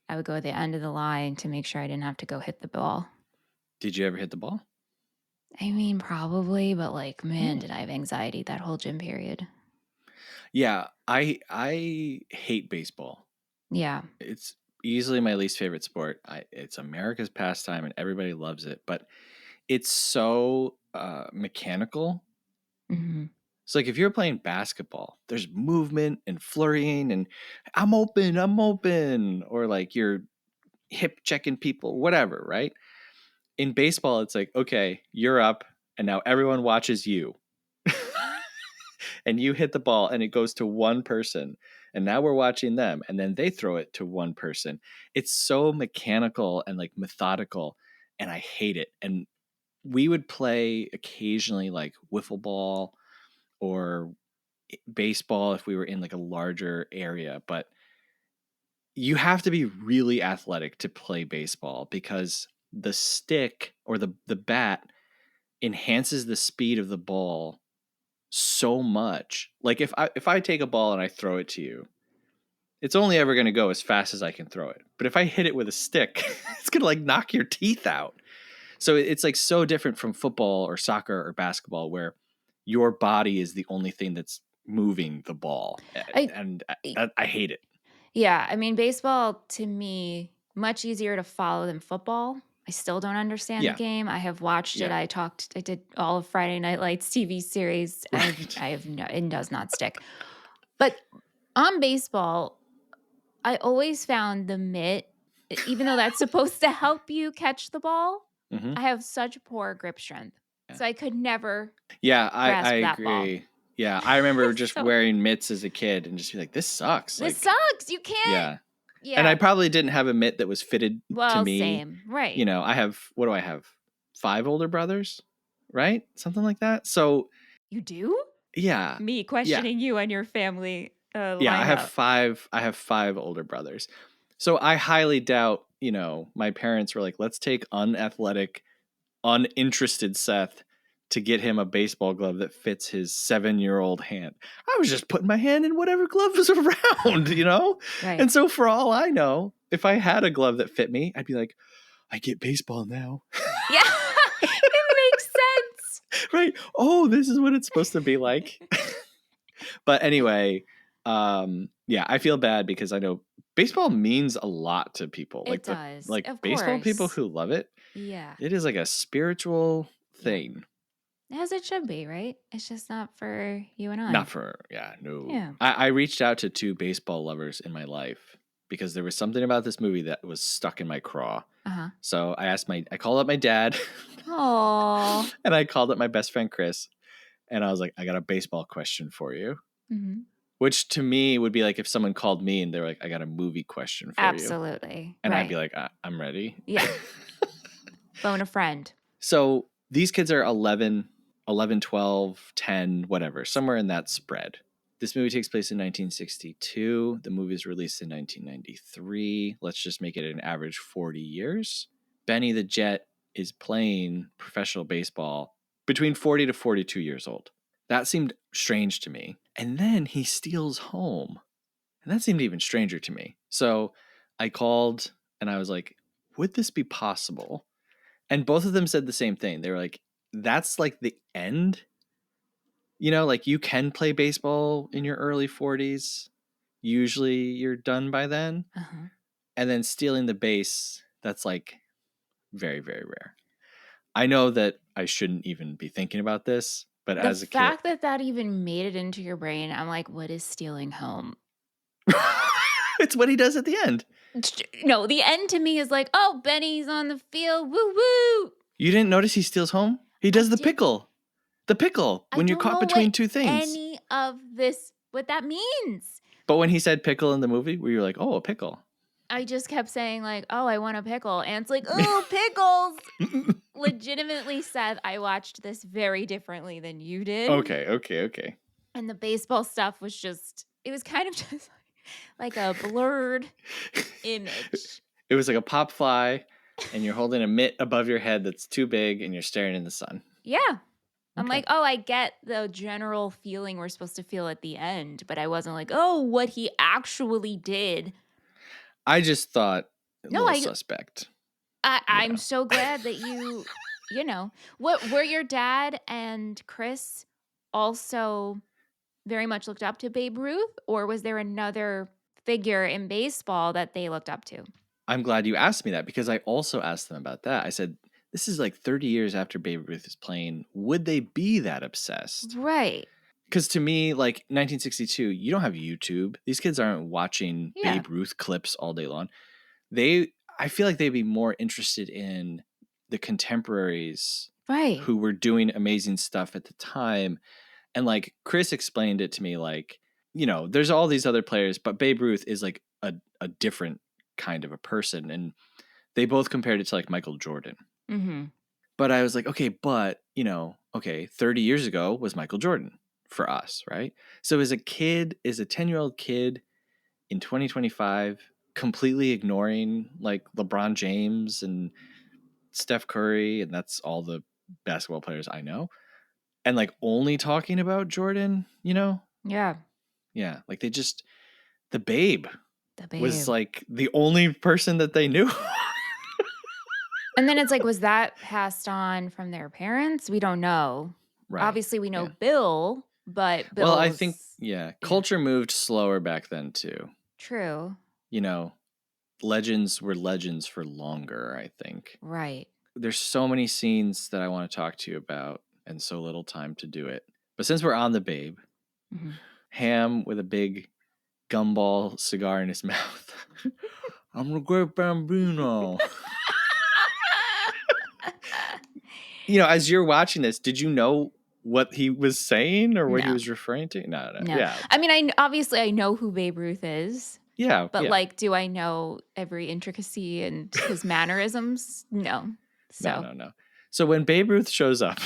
[SPEAKER 3] I would go to the end of the line to make sure I didn't have to go hit the ball.
[SPEAKER 2] Did you ever hit the ball?
[SPEAKER 3] I mean, probably, but like, man, did I have anxiety that whole gym period.
[SPEAKER 2] Yeah, I hate baseball.
[SPEAKER 3] Yeah.
[SPEAKER 2] It's easily my least favorite sport. It's America's pastime and everybody loves it, but it's so mechanical. So like if you're playing basketball, there's movement and flurrying and I'm open, or like you're hip checking people, whatever, right? In baseball, it's like, okay, you're up and now everyone watches you. and you hit the ball and it goes to one person, and now we're watching them, and then they throw it to one person. It's so mechanical and like methodical, and I hate it. And we would play occasionally like wiffle ball or baseball if we were in like a larger area, but you have to be really athletic to play baseball because the stick or the bat enhances the speed of the ball so much. Like if I take a ball and I throw it to you, it's only ever going to go as fast as I can throw it. But if I hit it with a stick, it's going to like knock your teeth out. So it's like so different from football or soccer or basketball where your body is the only thing that's moving the ball. I hate it.
[SPEAKER 3] Yeah, I mean, baseball to me much easier to follow than football. I still don't understand the game. I have watched it. I did all of Friday Night Lights TV series.
[SPEAKER 2] Right.
[SPEAKER 3] I have no, it does not stick. But on baseball, I always found the mitt, even though that's supposed to help you catch the ball, I have such poor grip strength. So I could never grasp
[SPEAKER 2] I
[SPEAKER 3] that ball.
[SPEAKER 2] agree. Yeah, I remember just
[SPEAKER 3] So-
[SPEAKER 2] wearing mitts as a kid and just be like, this sucks.
[SPEAKER 3] This
[SPEAKER 2] Like,
[SPEAKER 3] sucks. You can't.
[SPEAKER 2] Yeah. And I probably didn't have a mitt that was fitted to me.
[SPEAKER 3] Same. Right.
[SPEAKER 2] You know, what do I have? 5 older brothers, right? Something like that. So
[SPEAKER 3] You do?
[SPEAKER 2] yeah.
[SPEAKER 3] Me questioning you and your family.
[SPEAKER 2] Yeah, I have 5 older brothers. So I highly doubt, you know, my parents were like, let's take unathletic, uninterested Seth to get him a baseball glove that fits his 7-year-old hand. I was just putting my hand in whatever glove was around, you know?
[SPEAKER 3] Right.
[SPEAKER 2] And so for all I know, if I had a glove that fit me, I'd be like, I get baseball now.
[SPEAKER 3] Yeah, it makes sense.
[SPEAKER 2] Right. Oh, this is what it's supposed to be like. But anyway, yeah, I feel bad because I know baseball means a lot to people.
[SPEAKER 3] It
[SPEAKER 2] Like
[SPEAKER 3] does.
[SPEAKER 2] like
[SPEAKER 3] Of
[SPEAKER 2] baseball people
[SPEAKER 3] course.
[SPEAKER 2] who love it.
[SPEAKER 3] Yeah.
[SPEAKER 2] It is like a spiritual thing.
[SPEAKER 3] As it should be, right? It's just not for you and I.
[SPEAKER 2] Not for, no.
[SPEAKER 3] Yeah.
[SPEAKER 2] I reached out to 2 baseball lovers in my life because there was something about this movie that was stuck in my craw.
[SPEAKER 3] Uh-huh.
[SPEAKER 2] So I called up my dad.
[SPEAKER 3] Aww.
[SPEAKER 2] And I called up my best friend, Chris. And I was like, I got a baseball question for you.
[SPEAKER 3] Mm-hmm.
[SPEAKER 2] Which to me would be like if someone called me and they're like, I got a movie question for you.
[SPEAKER 3] Absolutely.
[SPEAKER 2] And
[SPEAKER 3] right.
[SPEAKER 2] I'd be like, I'm ready.
[SPEAKER 3] Yeah. Phone a friend.
[SPEAKER 2] So these kids are 11, 12, 10, whatever, somewhere in that spread. This movie takes place in 1962. The movie is released in 1993. Let's just make it an average 40 years. Benny the Jet is playing professional baseball between 40 to 42 years old. That seemed strange to me. And then he steals home. And that seemed even stranger to me. So I called and I was like, would this be possible? And both of them said the same thing. They were like, that's like the end. You know, like you can play baseball in your early 40s. Usually you're done by then.
[SPEAKER 3] Uh-huh.
[SPEAKER 2] And then stealing the base, that's like very, very rare. I know that I shouldn't even be thinking about this, but as a kid.
[SPEAKER 3] The fact that even made it into your brain, I'm like, what is stealing home?
[SPEAKER 2] It's what he does at the end.
[SPEAKER 3] No, the end to me is like, oh, Benny's on the field. Woo woo.
[SPEAKER 2] You didn't notice he steals home? He does the pickle. The pickle when you're caught between 2 things.
[SPEAKER 3] Any of this, what that means.
[SPEAKER 2] But when he said pickle in the movie, were you like, oh, a pickle?
[SPEAKER 3] I just kept saying like, oh, I want a pickle. And it's like, oh, pickles. Legitimately, Seth, I watched this very differently than you did.
[SPEAKER 2] Okay.
[SPEAKER 3] And the baseball stuff was just, it was kind of just like a blurred image.
[SPEAKER 2] It was like a pop fly, and you're holding a mitt above your head that's too big, and you're staring in the sun.
[SPEAKER 3] Yeah. I'm
[SPEAKER 2] Okay.
[SPEAKER 3] like, oh, I get the general feeling we're supposed to feel at the end, but I wasn't like, oh, what he actually did.
[SPEAKER 2] I just thought a
[SPEAKER 3] No,
[SPEAKER 2] little suspect.
[SPEAKER 3] I'm so glad that you know, what were your dad and Chris also very much looked up to Babe Ruth, or was there another figure in baseball that they looked up to?
[SPEAKER 2] I'm glad you asked me that because I also asked them about that. I said, this is like 30 years after Babe Ruth is playing. Would they be that obsessed?
[SPEAKER 3] Right.
[SPEAKER 2] Because to me, like 1962, you don't have YouTube. These kids aren't watching Babe Ruth clips all day long. I feel like they'd be more interested in the contemporaries
[SPEAKER 3] Right.
[SPEAKER 2] who were doing amazing stuff at the time. And like Chris explained it to me, like, you know, there's all these other players, but Babe Ruth is like a different kind of a person. And they both compared it to like Michael Jordan.
[SPEAKER 3] Mm-hmm.
[SPEAKER 2] But I was like, okay, but, you know, okay, 30 years ago was Michael Jordan for us, right? So as a 10-year-old kid in 2025 completely ignoring like LeBron James and Steph Curry, and that's all the basketball players I know, and like only talking about Jordan, you know?
[SPEAKER 3] Yeah.
[SPEAKER 2] Yeah, like the Babe
[SPEAKER 3] The Babe.
[SPEAKER 2] was like the only person that they knew.
[SPEAKER 3] And then it's like, was that passed on from their parents? We don't know.
[SPEAKER 2] Right.
[SPEAKER 3] Obviously, we know
[SPEAKER 2] Yeah.
[SPEAKER 3] Bill, but Bill's...
[SPEAKER 2] Well, I think, culture moved slower back then too.
[SPEAKER 3] True.
[SPEAKER 2] You know, legends were legends for longer, I think.
[SPEAKER 3] Right.
[SPEAKER 2] There's so many scenes that I want to talk to you about and so little time to do it. But since we're on the Babe,
[SPEAKER 3] Mm-hmm.
[SPEAKER 2] Ham with a big gumball cigar in his mouth. I'm the great Bambino. You know, as you're watching this, did you know what he was saying or what he was referring to? No. Yeah.
[SPEAKER 3] I mean, obviously I know who Babe Ruth is.
[SPEAKER 2] Yeah.
[SPEAKER 3] But like, do I know every intricacy and his mannerisms? No. So.
[SPEAKER 2] No. So when Babe Ruth shows up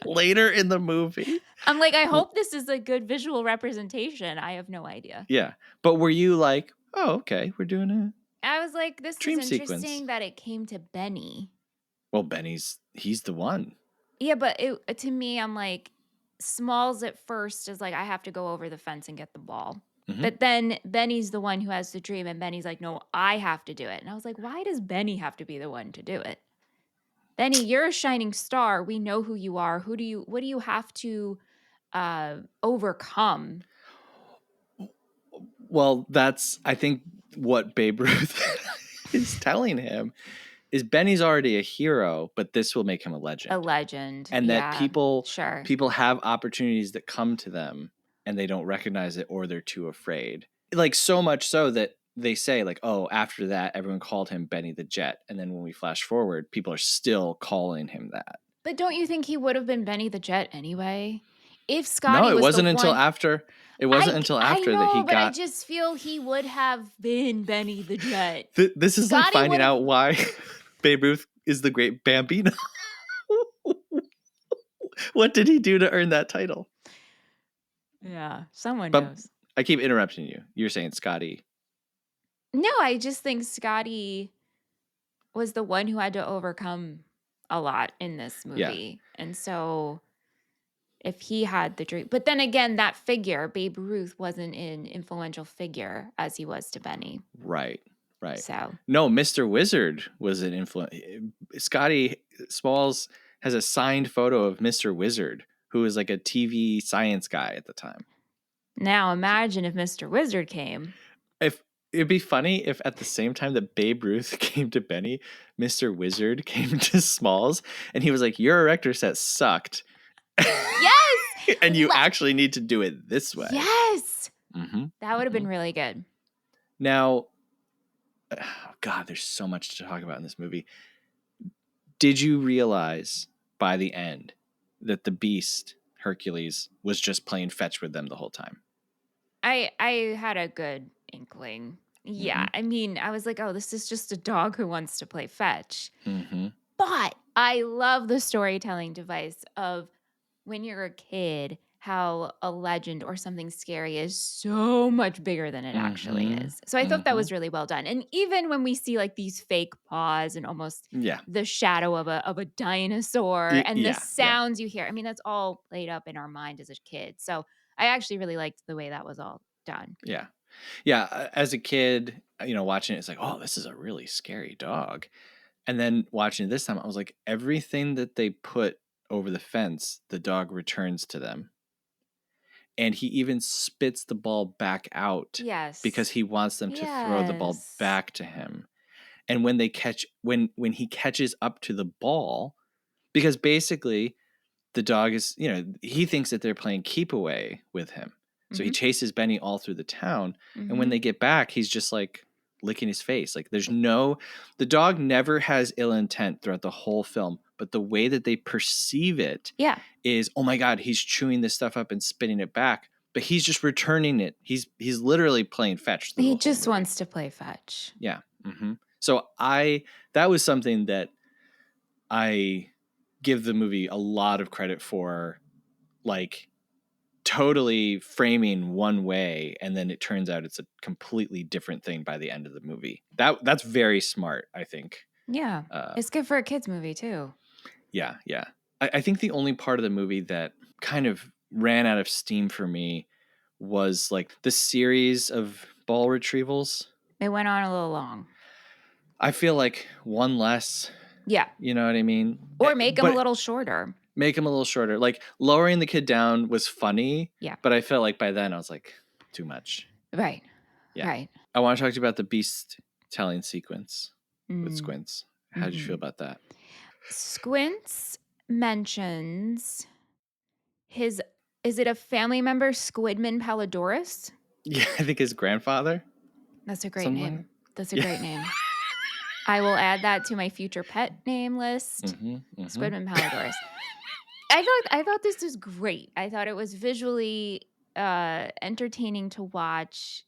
[SPEAKER 2] later in the movie,
[SPEAKER 3] I'm like, I hope this is a good visual representation. I have no idea.
[SPEAKER 2] Yeah. But were you like, oh, okay, we're doing
[SPEAKER 3] I was like, this
[SPEAKER 2] dream
[SPEAKER 3] is interesting
[SPEAKER 2] sequence.
[SPEAKER 3] that it came to Benny.
[SPEAKER 2] Well, he's the one.
[SPEAKER 3] Yeah, but to me, I'm like, Smalls at first is like, I have to go over the fence and get the ball. Mm-hmm. But then Benny's the one who has the dream, and Benny's like, no, I have to do it. And I was like, why does Benny have to be the one to do it? Benny, you're a shining star. We know who you are. What do you have to overcome?
[SPEAKER 2] Well, that's, I think, what Babe Ruth is telling him is Benny's already a hero, but this will make him a legend.
[SPEAKER 3] A legend.
[SPEAKER 2] And that people have opportunities that come to them and they don't recognize it or they're too afraid. Like so much so that they say like, oh, after that, everyone called him Benny the Jet. And then when we flash forward, people are still calling him that.
[SPEAKER 3] But don't you think he would have been Benny the Jet anyway? If Scotty
[SPEAKER 2] No, it
[SPEAKER 3] was
[SPEAKER 2] wasn't
[SPEAKER 3] the
[SPEAKER 2] until
[SPEAKER 3] one...
[SPEAKER 2] after. It wasn't until after
[SPEAKER 3] I know,
[SPEAKER 2] that he
[SPEAKER 3] but
[SPEAKER 2] got.
[SPEAKER 3] I just feel he would have been Benny the Jet.
[SPEAKER 2] This is
[SPEAKER 3] Scotty
[SPEAKER 2] like finding out why Babe Ruth is the great Bambino. What did he do to earn that title?
[SPEAKER 3] Yeah, someone knows.
[SPEAKER 2] I keep interrupting you. You're saying Scotty.
[SPEAKER 3] No, I just think Scotty was the one who had to overcome a lot in this movie. Yeah. And so if he had the dream, but then again, that figure, Babe Ruth, wasn't an influential figure as he was to Benny.
[SPEAKER 2] Right.
[SPEAKER 3] So
[SPEAKER 2] no, Mr. Wizard was an influence. Scotty Smalls has a signed photo of Mr. Wizard, who was like a TV science guy at the time.
[SPEAKER 3] Now imagine if Mr. Wizard came.
[SPEAKER 2] It'd be funny if at the same time that Babe Ruth came to Benny, Mr. Wizard came to Smalls, and he was like, your erector set sucked.
[SPEAKER 3] Yes!
[SPEAKER 2] And you actually need to do it this way.
[SPEAKER 3] Yes!
[SPEAKER 2] Mm-hmm.
[SPEAKER 3] That would have been really good.
[SPEAKER 2] Now, God, there's so much to talk about in this movie. Did you realize by the end that the beast, Hercules, was just playing fetch with them the whole time?
[SPEAKER 3] I had a good inkling. Yeah, I mean, I was like, oh, this is just a dog who wants to play fetch. Mm-hmm. But I love the storytelling device of when you're a kid, how a legend or something scary is so much bigger than it actually is. So I thought that was really well done. And even when we see like these fake paws and almost the shadow of a dinosaur and the sounds you hear, I mean, that's all played up in our mind as a kid. So I actually really liked the way that was all done.
[SPEAKER 2] Yeah. Yeah. As a kid, watching it, it's like, oh, this is a really scary dog. And then watching it this time, I was like, everything that they put over the fence, the dog returns to them. And he even spits the ball back out.
[SPEAKER 3] Yes.
[SPEAKER 2] Because he wants them to throw the ball back to him. And when they when he catches up to the ball, because basically the dog is, he thinks that they're playing keep away with him. So he chases Benny all through the town. And when they get back, he's just like licking his face. Like the dog never has ill intent throughout the whole film, but the way that they perceive it
[SPEAKER 3] Yeah.
[SPEAKER 2] is, oh my God, he's chewing this stuff up and spitting it back, but he's just returning it. He's literally playing fetch.
[SPEAKER 3] He just wants to play fetch.
[SPEAKER 2] Yeah. Mm-hmm. So that was something that I give the movie a lot of credit for, like totally framing one way, and then it turns out it's a completely different thing by the end of the movie. That's very smart, I think.
[SPEAKER 3] Yeah. It's good for a kid's movie too.
[SPEAKER 2] Yeah. Yeah. I think the only part of the movie that kind of ran out of steam for me was like the series of ball retrievals.
[SPEAKER 3] It went on a little long.
[SPEAKER 2] I feel like one less.
[SPEAKER 3] Yeah.
[SPEAKER 2] You know what I mean?
[SPEAKER 3] Or make them a little shorter.
[SPEAKER 2] Make him a little shorter. Like lowering the kid down was funny.
[SPEAKER 3] Yeah.
[SPEAKER 2] But I felt like by then I was like, too much.
[SPEAKER 3] Right.
[SPEAKER 2] Yeah.
[SPEAKER 3] Right.
[SPEAKER 2] I want to talk to you about the beast telling sequence with Squints. How did you feel about that?
[SPEAKER 3] Squints mentions is it a family member, Squidman Palladorus?
[SPEAKER 2] Yeah, I think his grandfather.
[SPEAKER 3] That's a great name. That's a great name. I will add that to my future pet name list. Squidman Palladorus. I thought this was great. I thought it was visually entertaining to watch.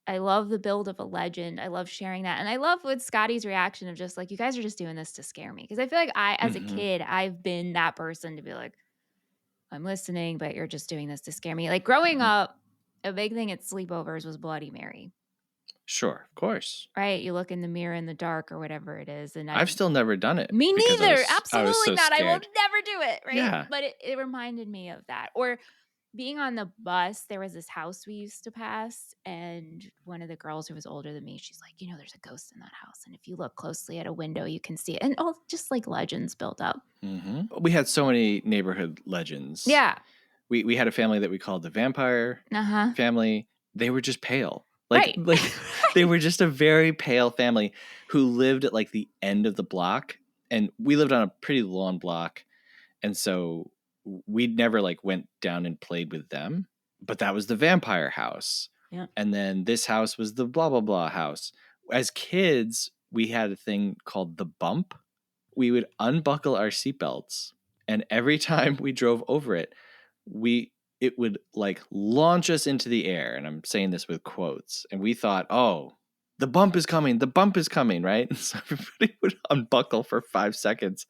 [SPEAKER 3] I love the build of a legend. I love sharing that. And I love with Scotty's reaction of just like, you guys are just doing this to scare me. Because I feel like as a kid, I've been that person to be like, I'm listening, but you're just doing this to scare me. Like growing up, a big thing at sleepovers was Bloody Mary.
[SPEAKER 2] Sure, of course.
[SPEAKER 3] Right? You look in the mirror in the dark or whatever it is. And
[SPEAKER 2] I've still never done it.
[SPEAKER 3] Me neither. Absolutely not.
[SPEAKER 2] Scared.
[SPEAKER 3] I will never do it. Right?
[SPEAKER 2] Yeah.
[SPEAKER 3] But it reminded me of that. Or being on the bus, there was this house we used to pass. And one of the girls who was older than me, she's like, there's a ghost in that house. And if you look closely at a window, you can see it. And all just like legends built up.
[SPEAKER 2] We had so many neighborhood legends.
[SPEAKER 3] Yeah.
[SPEAKER 2] We had a family that we called the vampire family. They were just pale. Like they were just a very pale family who lived at like the end of the block, and we lived on a pretty long block, and so we never like went down and played with them. But that was the vampire house, and then this house was the blah blah blah house. As kids, we had a thing called the bump. We would unbuckle our seatbelts, and every time we drove over it, it would like launch us into the air. And I'm saying this with quotes. And we thought, oh, the bump is coming. The bump is coming, right? And so everybody would unbuckle for 5 seconds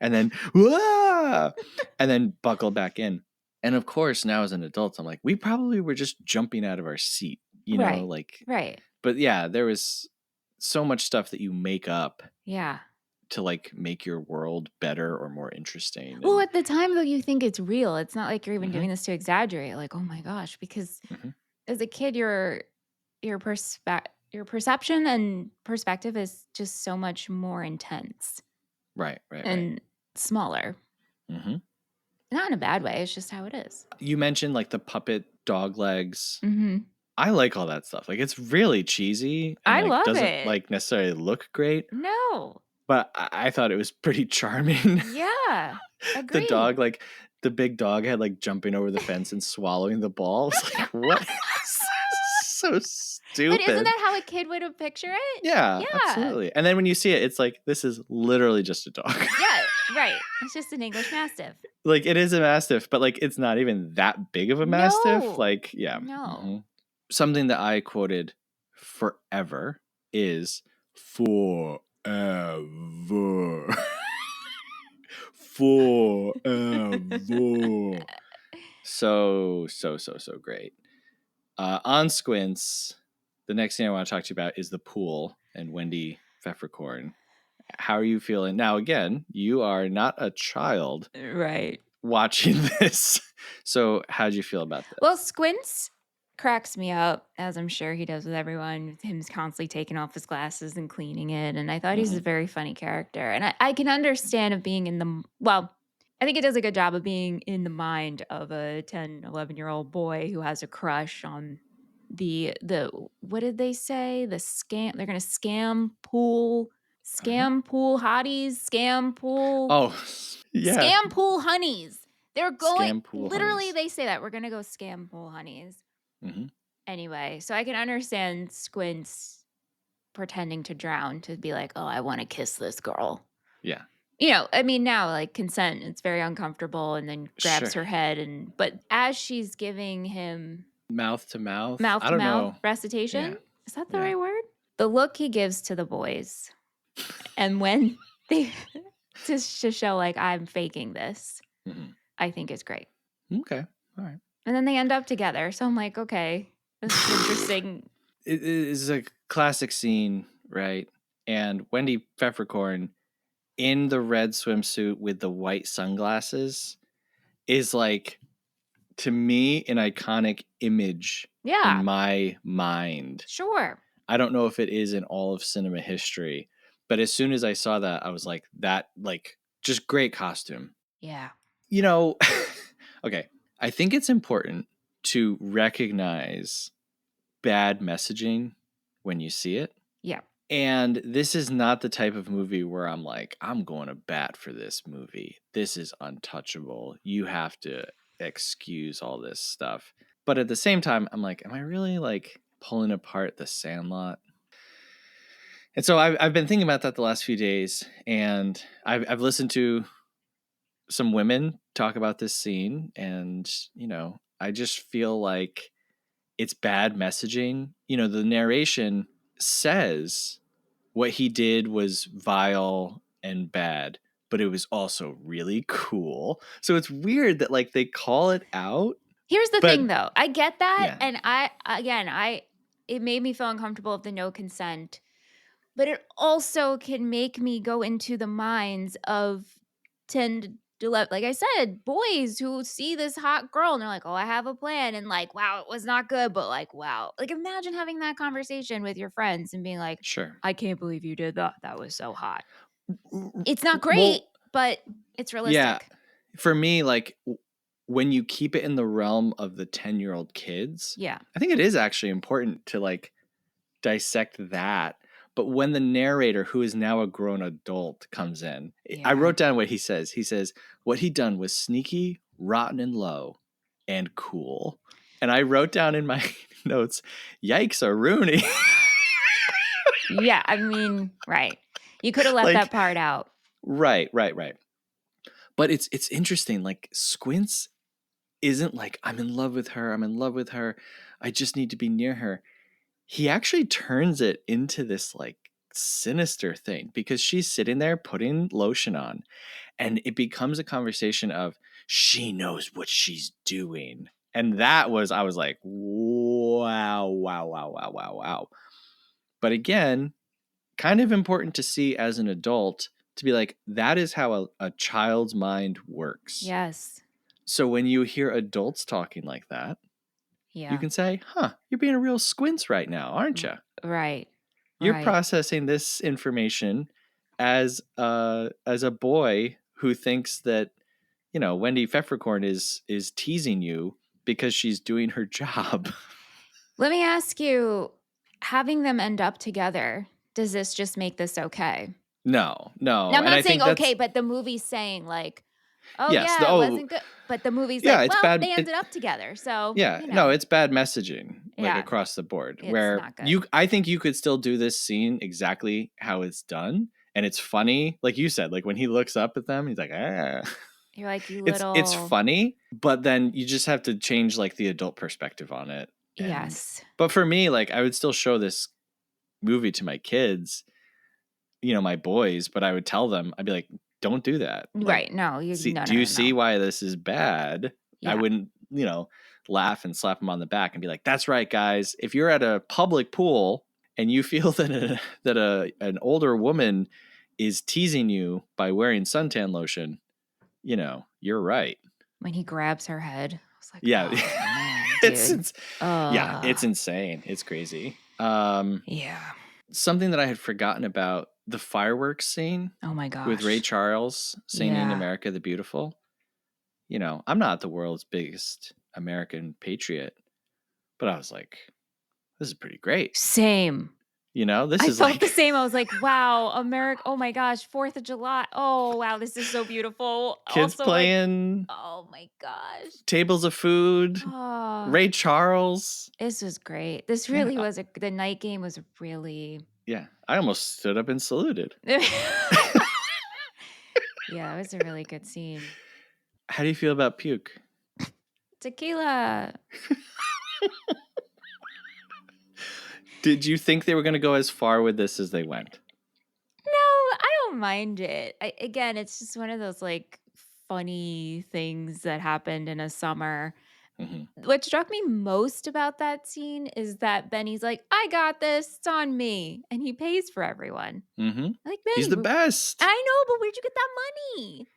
[SPEAKER 2] and then, wah! And then buckle back in. And of course, now as an adult, I'm like, we probably were just jumping out of our seat, you know, like,
[SPEAKER 3] right.
[SPEAKER 2] But yeah, there was so much stuff that you make up.
[SPEAKER 3] Yeah.
[SPEAKER 2] To like make your world better or more interesting.
[SPEAKER 3] Well, at the time though, you think it's real. It's not like you're even doing this to exaggerate. Like, oh my gosh, because as a kid, your perception and perspective is just so much more intense.
[SPEAKER 2] Right.
[SPEAKER 3] And smaller. Not in a bad way. It's just how it is.
[SPEAKER 2] You mentioned like the puppet dog legs. I like all that stuff. Like it's really cheesy. And,
[SPEAKER 3] I love
[SPEAKER 2] doesn't
[SPEAKER 3] it.
[SPEAKER 2] Like necessarily look great.
[SPEAKER 3] No.
[SPEAKER 2] But I thought it was pretty charming.
[SPEAKER 3] Yeah. Agreed.
[SPEAKER 2] The dog, like the big dog had like jumping over the fence and swallowing the ball. I was like, what? So stupid.
[SPEAKER 3] But isn't that how a kid would have pictured it?
[SPEAKER 2] Yeah, absolutely. And then when you see it, it's like, this is literally just a dog.
[SPEAKER 3] Yeah, right. It's just an English Mastiff.
[SPEAKER 2] Like it is a Mastiff, but like it's not even that big of a Mastiff.
[SPEAKER 3] No.
[SPEAKER 2] Like, yeah.
[SPEAKER 3] No.
[SPEAKER 2] Something that I quoted forever is forever. Forever. So great. On Squints, the next thing I want to talk to you about is the pool and Wendy Pfefferkorn. How are you feeling? Now, again, you are not a child.
[SPEAKER 3] Right.
[SPEAKER 2] Watching this. So how'd you feel about this?
[SPEAKER 3] Well, Squints cracks me up, as I'm sure he does with everyone. Him constantly taking off his glasses and cleaning it. And I thought he's a very funny character. And I can understand of being I think it does a good job of being in the mind of a 10, 11-year-old boy who has a crush on the what did they say? They're going to scam pool hotties, scam pool.
[SPEAKER 2] Oh, yeah.
[SPEAKER 3] Scam pool honeys. They're going, literally,
[SPEAKER 2] honeys.
[SPEAKER 3] They say that we're going to go scam pool honeys. Anyway, so I can understand Squints pretending to drown to be like, oh, I want to kiss this girl.
[SPEAKER 2] Yeah.
[SPEAKER 3] I mean, now, like, consent, it's very uncomfortable, and then grabs
[SPEAKER 2] Sure.
[SPEAKER 3] her head, but as she's giving him
[SPEAKER 2] Mouth to mouth. I don't
[SPEAKER 3] mouth-to-mouth
[SPEAKER 2] know.
[SPEAKER 3] recitation,
[SPEAKER 2] Yeah.
[SPEAKER 3] is that the
[SPEAKER 2] Yeah.
[SPEAKER 3] right word? The look he gives to the boys, and when they just to show, like, I'm faking this,
[SPEAKER 2] Mhm.
[SPEAKER 3] I think is great.
[SPEAKER 2] Okay. All right.
[SPEAKER 3] And then they end up together, so I'm like, "Okay, this is interesting."
[SPEAKER 2] It is a classic scene, right? And Wendy Peppercorn in the red swimsuit with the white sunglasses is like, to me, an iconic image in
[SPEAKER 3] Yeah,
[SPEAKER 2] my mind.
[SPEAKER 3] sure.
[SPEAKER 2] I don't know if it is in all of cinema history, but as soon as I saw that, I was like, that, like, just great costume.
[SPEAKER 3] Yeah.
[SPEAKER 2] You know, okay, I think it's important to recognize bad messaging when you see it.
[SPEAKER 3] Yeah.
[SPEAKER 2] And this is not the type of movie where I'm like, I'm going to bat for this movie. This is untouchable. You have to excuse all this stuff. But at the same time, I'm like, am I really like pulling apart the Sandlot? And so I've been thinking about that the last few days, and I've listened to some women talk about this scene, and I just feel like it's bad messaging. The narration says what he did was vile and bad, but it was also really cool. So it's weird that like they call it out,
[SPEAKER 3] Here's the
[SPEAKER 2] but
[SPEAKER 3] thing, though. I get that,
[SPEAKER 2] yeah,
[SPEAKER 3] and it made me feel uncomfortable with the no consent, but it also can make me go into the minds of 10 to 11, like I said, boys who see this hot girl and they're like, "Oh, I have a plan," and like, "Wow, it was not good," but like, "Wow." Like, imagine having that conversation with your friends and being like,
[SPEAKER 2] sure.
[SPEAKER 3] "I can't believe you did that. That was so hot." It's not great,
[SPEAKER 2] Well,
[SPEAKER 3] but it's
[SPEAKER 2] yeah,
[SPEAKER 3] realistic.
[SPEAKER 2] for me, like when you keep it in the realm of the 10-year-old kids,
[SPEAKER 3] Yeah.
[SPEAKER 2] I think it is actually important to like dissect that. But when the narrator, who is now a grown adult, comes in, I
[SPEAKER 3] Yeah.
[SPEAKER 2] wrote down what he says. He says, what he done was sneaky, rotten, and low, and cool. And I wrote down in my notes, yikes, a Rooney.
[SPEAKER 3] Yeah, I mean, right. You could have left that
[SPEAKER 2] Like,
[SPEAKER 3] part out.
[SPEAKER 2] right. But it's interesting. Like, Squints isn't like, I'm in love with her. I'm in love with her. I just need to be near her. He actually turns it into this like sinister thing because she's sitting there putting lotion on, and it becomes a conversation of she knows what she's doing. And I was like, wow. But again, kind of important to see as an adult to be like, that is how a child's mind works.
[SPEAKER 3] Yes.
[SPEAKER 2] So when you hear adults talking like that, you
[SPEAKER 3] Yeah.
[SPEAKER 2] can say, you're being a real squints right now, aren't you?
[SPEAKER 3] Right.
[SPEAKER 2] You're
[SPEAKER 3] Right.
[SPEAKER 2] processing this information as a boy who thinks that Wendy Peppercorn is teasing you because she's doing her job.
[SPEAKER 3] Let me ask you, having them end up together, does this just make this okay?
[SPEAKER 2] No,
[SPEAKER 3] Now, I'm
[SPEAKER 2] and I
[SPEAKER 3] not saying
[SPEAKER 2] think
[SPEAKER 3] okay,
[SPEAKER 2] that's
[SPEAKER 3] but the movie's saying like, "Oh,
[SPEAKER 2] yes.
[SPEAKER 3] yeah, it wasn't good." But the movie's
[SPEAKER 2] Yeah,
[SPEAKER 3] like,
[SPEAKER 2] it's
[SPEAKER 3] "Well,
[SPEAKER 2] bad.
[SPEAKER 3] they ended up together." So,
[SPEAKER 2] Yeah, no, it's bad messaging like
[SPEAKER 3] yeah,
[SPEAKER 2] across the board.
[SPEAKER 3] it's
[SPEAKER 2] Where
[SPEAKER 3] not good.
[SPEAKER 2] I think you could still do this scene exactly how it's done, and it's funny, like you said, like when he looks up at them, he's like, ah.
[SPEAKER 3] You're like, "You
[SPEAKER 2] It's
[SPEAKER 3] little."
[SPEAKER 2] funny, but then you just have to change like the adult perspective on it.
[SPEAKER 3] Yes.
[SPEAKER 2] But for me, like I would still show this movie to my kids, my boys, but I would tell them, I'd be like, don't do that. Like,
[SPEAKER 3] Right. No,
[SPEAKER 2] do you see
[SPEAKER 3] no.
[SPEAKER 2] why this is bad? I
[SPEAKER 3] Yeah.
[SPEAKER 2] wouldn't, laugh and slap them on the back and be like, that's right, guys. If you're at a public pool and you feel that an older woman is teasing you by wearing suntan lotion, you're right.
[SPEAKER 3] When he grabs her head, I was like,
[SPEAKER 2] Yeah.
[SPEAKER 3] "Oh, man,
[SPEAKER 2] it's
[SPEAKER 3] dude."
[SPEAKER 2] it's insane. It's crazy.
[SPEAKER 3] Yeah.
[SPEAKER 2] Something that I had forgotten about, the fireworks scene
[SPEAKER 3] Oh my
[SPEAKER 2] with Ray
[SPEAKER 3] gosh.
[SPEAKER 2] Charles singing
[SPEAKER 3] Yeah.
[SPEAKER 2] America the Beautiful. I'm not the world's biggest American patriot, but I was like, this is pretty great.
[SPEAKER 3] Same.
[SPEAKER 2] This
[SPEAKER 3] I
[SPEAKER 2] is
[SPEAKER 3] felt
[SPEAKER 2] like
[SPEAKER 3] the same. I was like, wow, America. Oh my gosh, 4th of July. Oh, wow, this is so beautiful.
[SPEAKER 2] kids
[SPEAKER 3] Also, like,
[SPEAKER 2] playing,
[SPEAKER 3] oh my gosh.
[SPEAKER 2] tables of food,
[SPEAKER 3] Oh,
[SPEAKER 2] Ray Charles.
[SPEAKER 3] this was great. This
[SPEAKER 2] Yeah,
[SPEAKER 3] really was the night game was really.
[SPEAKER 2] yeah. I almost stood up and saluted.
[SPEAKER 3] Yeah, that was a really good scene.
[SPEAKER 2] How do you feel about puke?
[SPEAKER 3] Tequila.
[SPEAKER 2] Did you think they were going to go as far with this as they went?
[SPEAKER 3] No, I don't mind it. Again, it's just one of those like funny things that happened in a summer.
[SPEAKER 2] Mm-hmm.
[SPEAKER 3] What struck me most about that scene is that Benny's like, I got this, it's on me. And he pays for everyone.
[SPEAKER 2] Mm-hmm.
[SPEAKER 3] Like,
[SPEAKER 2] He's
[SPEAKER 3] Benny,
[SPEAKER 2] the best.
[SPEAKER 3] I know, but where'd you get that money?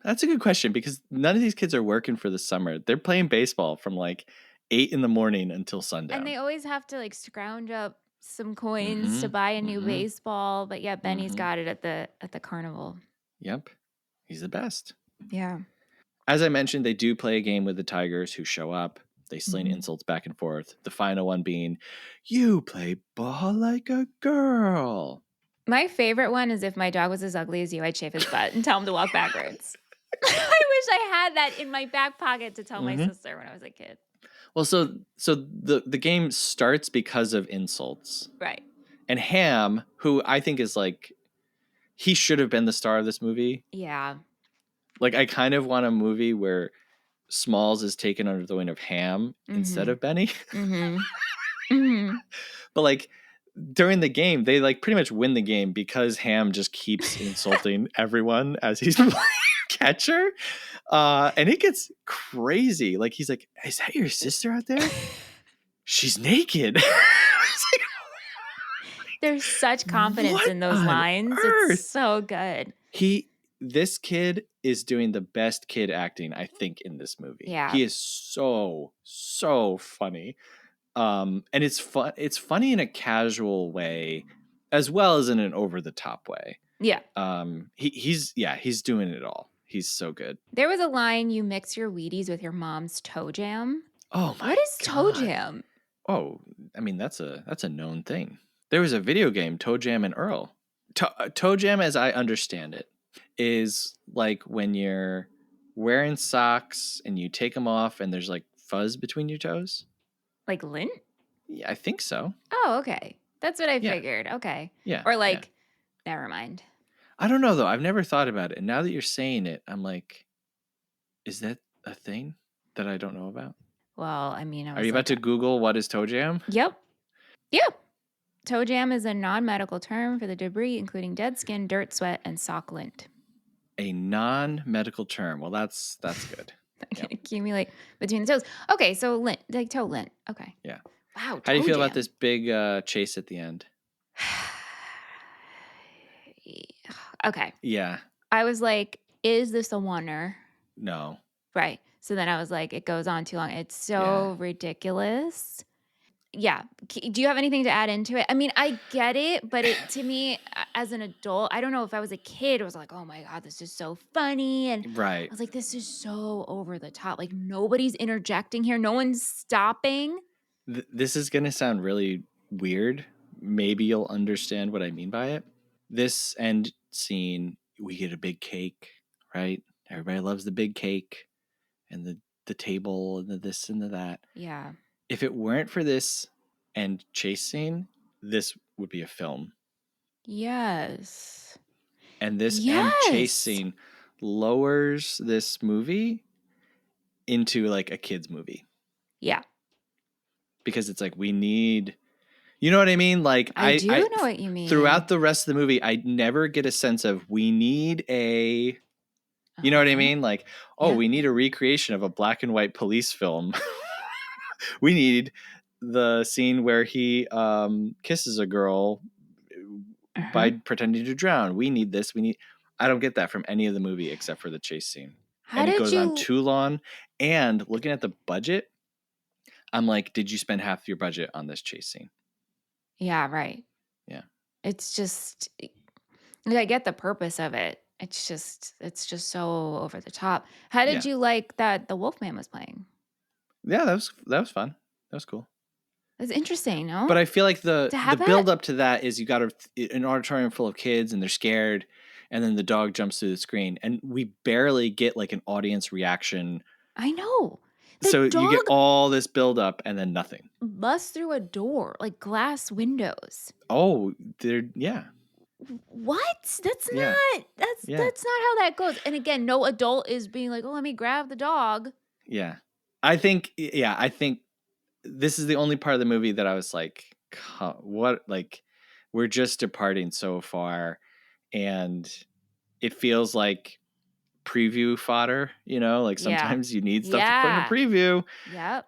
[SPEAKER 2] That's a good question because none of these kids are working for the summer. They're playing baseball from like 8 in the morning until sundown.
[SPEAKER 3] And they always have to like scrounge up some coins to buy a new baseball. But yeah, Benny's got it at the carnival.
[SPEAKER 2] Yep. He's the best.
[SPEAKER 3] Yeah.
[SPEAKER 2] As I mentioned, they do play a game with the Tigers who show up. They sling insults back and forth. The final one being, you play ball like a girl.
[SPEAKER 3] My favorite one is if my dog was as ugly as you, I'd shave his butt and tell him to walk backwards. I wish I had that in my back pocket to tell my sister when I was a kid.
[SPEAKER 2] Well, so the game starts because of insults.
[SPEAKER 3] Right.
[SPEAKER 2] And Ham, who I think is like, he should have been the star of this movie.
[SPEAKER 3] Yeah.
[SPEAKER 2] Like, I kind of want a movie where Smalls is taken under the wing of Ham instead of Benny. But like during the game, they like pretty much win the game because Ham just keeps insulting everyone as he's playing catcher. And it gets crazy. Like he's like, is that your sister out there? She's naked.
[SPEAKER 3] There's such confidence in those lines.
[SPEAKER 2] Earth?
[SPEAKER 3] It's so good.
[SPEAKER 2] This kid is doing the best kid acting, I think, in this movie.
[SPEAKER 3] Yeah.
[SPEAKER 2] He is so funny. And it's fun. It's funny in a casual way, as well as in an over the top way.
[SPEAKER 3] Yeah.
[SPEAKER 2] He's doing it all. He's so good.
[SPEAKER 3] There was a line, you mix your Wheaties with your mom's toe jam.
[SPEAKER 2] Oh my God.
[SPEAKER 3] What is toe jam?
[SPEAKER 2] Oh, I mean, that's a known thing. There was a video game, Toe Jam and Earl. Toe Jam, as I understand it, is like when you're wearing socks and you take them off and there's like fuzz between your toes.
[SPEAKER 3] Like lint?
[SPEAKER 2] Yeah, I think so.
[SPEAKER 3] Oh, okay. That's what I figured. Okay.
[SPEAKER 2] Yeah.
[SPEAKER 3] Or like, never mind.
[SPEAKER 2] I don't know, though. I've never thought about it. And now that you're saying it, I'm like, is that a thing that I don't know about?
[SPEAKER 3] Well, I mean,
[SPEAKER 2] are you about to Google what is toe jam?
[SPEAKER 3] Yep. Toe jam is a non-medical term for the debris, including dead skin, dirt, sweat, and sock lint.
[SPEAKER 2] A non-medical term. Well, that's good.
[SPEAKER 3] Accumulate between the toes. Okay, so lint, like toe lint. Okay.
[SPEAKER 2] Yeah.
[SPEAKER 3] Wow.
[SPEAKER 2] How do you feel about this big chase at the end?
[SPEAKER 3] Okay.
[SPEAKER 2] Yeah.
[SPEAKER 3] I was like, is this a oneer?
[SPEAKER 2] No.
[SPEAKER 3] Right. So then I was like, it goes on too long. It's so ridiculous. Yeah. Do you have anything to add into it? I mean, I get it, but to me, as an adult, I don't know if I was a kid, I was like, oh my God, this is so funny. And I was like, this is so over the top. Like nobody's interjecting here. No one's stopping.
[SPEAKER 2] This is going to sound really weird. Maybe you'll understand what I mean by it. This end scene, we get a big cake, right? Everybody loves the big cake and the table and the this and the that.
[SPEAKER 3] Yeah.
[SPEAKER 2] If it weren't for this end chase scene, this would be a film.
[SPEAKER 3] Yes.
[SPEAKER 2] And this end chase scene lowers this movie into like a kid's movie.
[SPEAKER 3] Yeah.
[SPEAKER 2] Because it's like, we need, you know what I mean? Like
[SPEAKER 3] I do know what you mean.
[SPEAKER 2] Throughout the rest of the movie, I never get a sense of we need a, you know what I mean? Like, we need a recreation of a black and white police film. We need the scene where he kisses a girl by pretending to drown. We need this. I don't get that from any of the movie except for the chase scene. And it goes on too long. And looking at the budget, I'm like, did you spend half your budget on this chase scene?
[SPEAKER 3] Yeah, right.
[SPEAKER 2] Yeah.
[SPEAKER 3] It's just, I get the purpose of it. It's just so over the top. How did you like that the Wolfman was playing?
[SPEAKER 2] Yeah, that was fun. That was cool.
[SPEAKER 3] It's interesting, no?
[SPEAKER 2] But I feel like the build up to that is you got an auditorium full of kids and they're scared, and then the dog jumps through the screen, and we barely get like an audience reaction.
[SPEAKER 3] I know.
[SPEAKER 2] So you get all this build up and then nothing.
[SPEAKER 3] Busts through a door, like glass windows.
[SPEAKER 2] Oh,
[SPEAKER 3] what? That's
[SPEAKER 2] Yeah.
[SPEAKER 3] not
[SPEAKER 2] Yeah.
[SPEAKER 3] that's not how that goes. And again, no adult is being like, "Oh, let me grab the dog."
[SPEAKER 2] Yeah. I think this is the only part of the movie that I was like, what? Like, we're just departing so far, and it feels like preview fodder, like
[SPEAKER 3] Yeah.
[SPEAKER 2] sometimes you need stuff to put in a
[SPEAKER 3] Yeah.
[SPEAKER 2] preview.
[SPEAKER 3] Yep.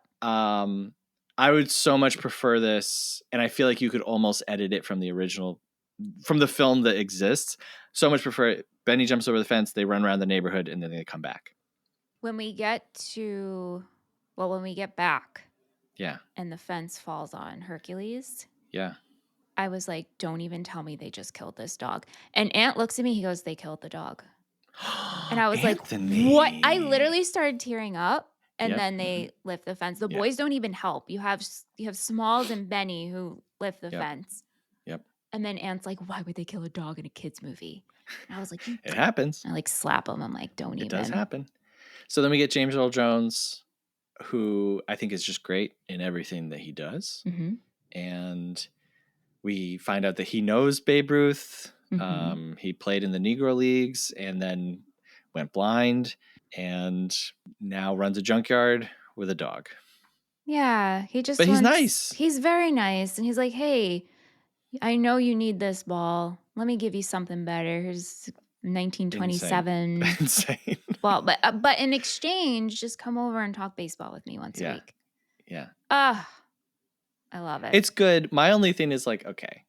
[SPEAKER 2] I would so much prefer this, and I feel like you could almost edit it from the original, from the film that exists. So much prefer it. Benny jumps over the fence, they run around the neighborhood, and then they come back.
[SPEAKER 3] When we get back
[SPEAKER 2] Yeah.
[SPEAKER 3] and the fence falls on Hercules,
[SPEAKER 2] Yeah.
[SPEAKER 3] I was like, don't even tell me they just killed this dog. And Aunt looks at me, he goes, they killed the dog. And I was
[SPEAKER 2] Anthony.
[SPEAKER 3] like, what? I literally started tearing up. And
[SPEAKER 2] Yep.
[SPEAKER 3] then they lift the fence. The
[SPEAKER 2] Yeah.
[SPEAKER 3] boys don't even help. You have Smalls and Benny who lift the
[SPEAKER 2] Yep.
[SPEAKER 3] fence.
[SPEAKER 2] Yep.
[SPEAKER 3] And then Aunt's like, why would they kill a dog in a kid's movie? And I was like,
[SPEAKER 2] It happens.
[SPEAKER 3] I like slap him. I'm like, don't even.
[SPEAKER 2] It does happen. So then we get James Earl Jones, who I think is just great in everything that he does.
[SPEAKER 3] Mm-hmm.
[SPEAKER 2] And we find out that he knows Babe Ruth.
[SPEAKER 3] Mm-hmm.
[SPEAKER 2] He played in the Negro Leagues and then went blind and now runs a junkyard with a dog.
[SPEAKER 3] Yeah,
[SPEAKER 2] But he's nice.
[SPEAKER 3] He's very nice. And he's like, hey, I know you need this ball. Let me give you something better. Here's 1927.
[SPEAKER 2] Insane.
[SPEAKER 3] Well, but in exchange, just come over and talk baseball with me once a week.
[SPEAKER 2] Yeah.
[SPEAKER 3] I love it.
[SPEAKER 2] It's good. My only thing is like, okay,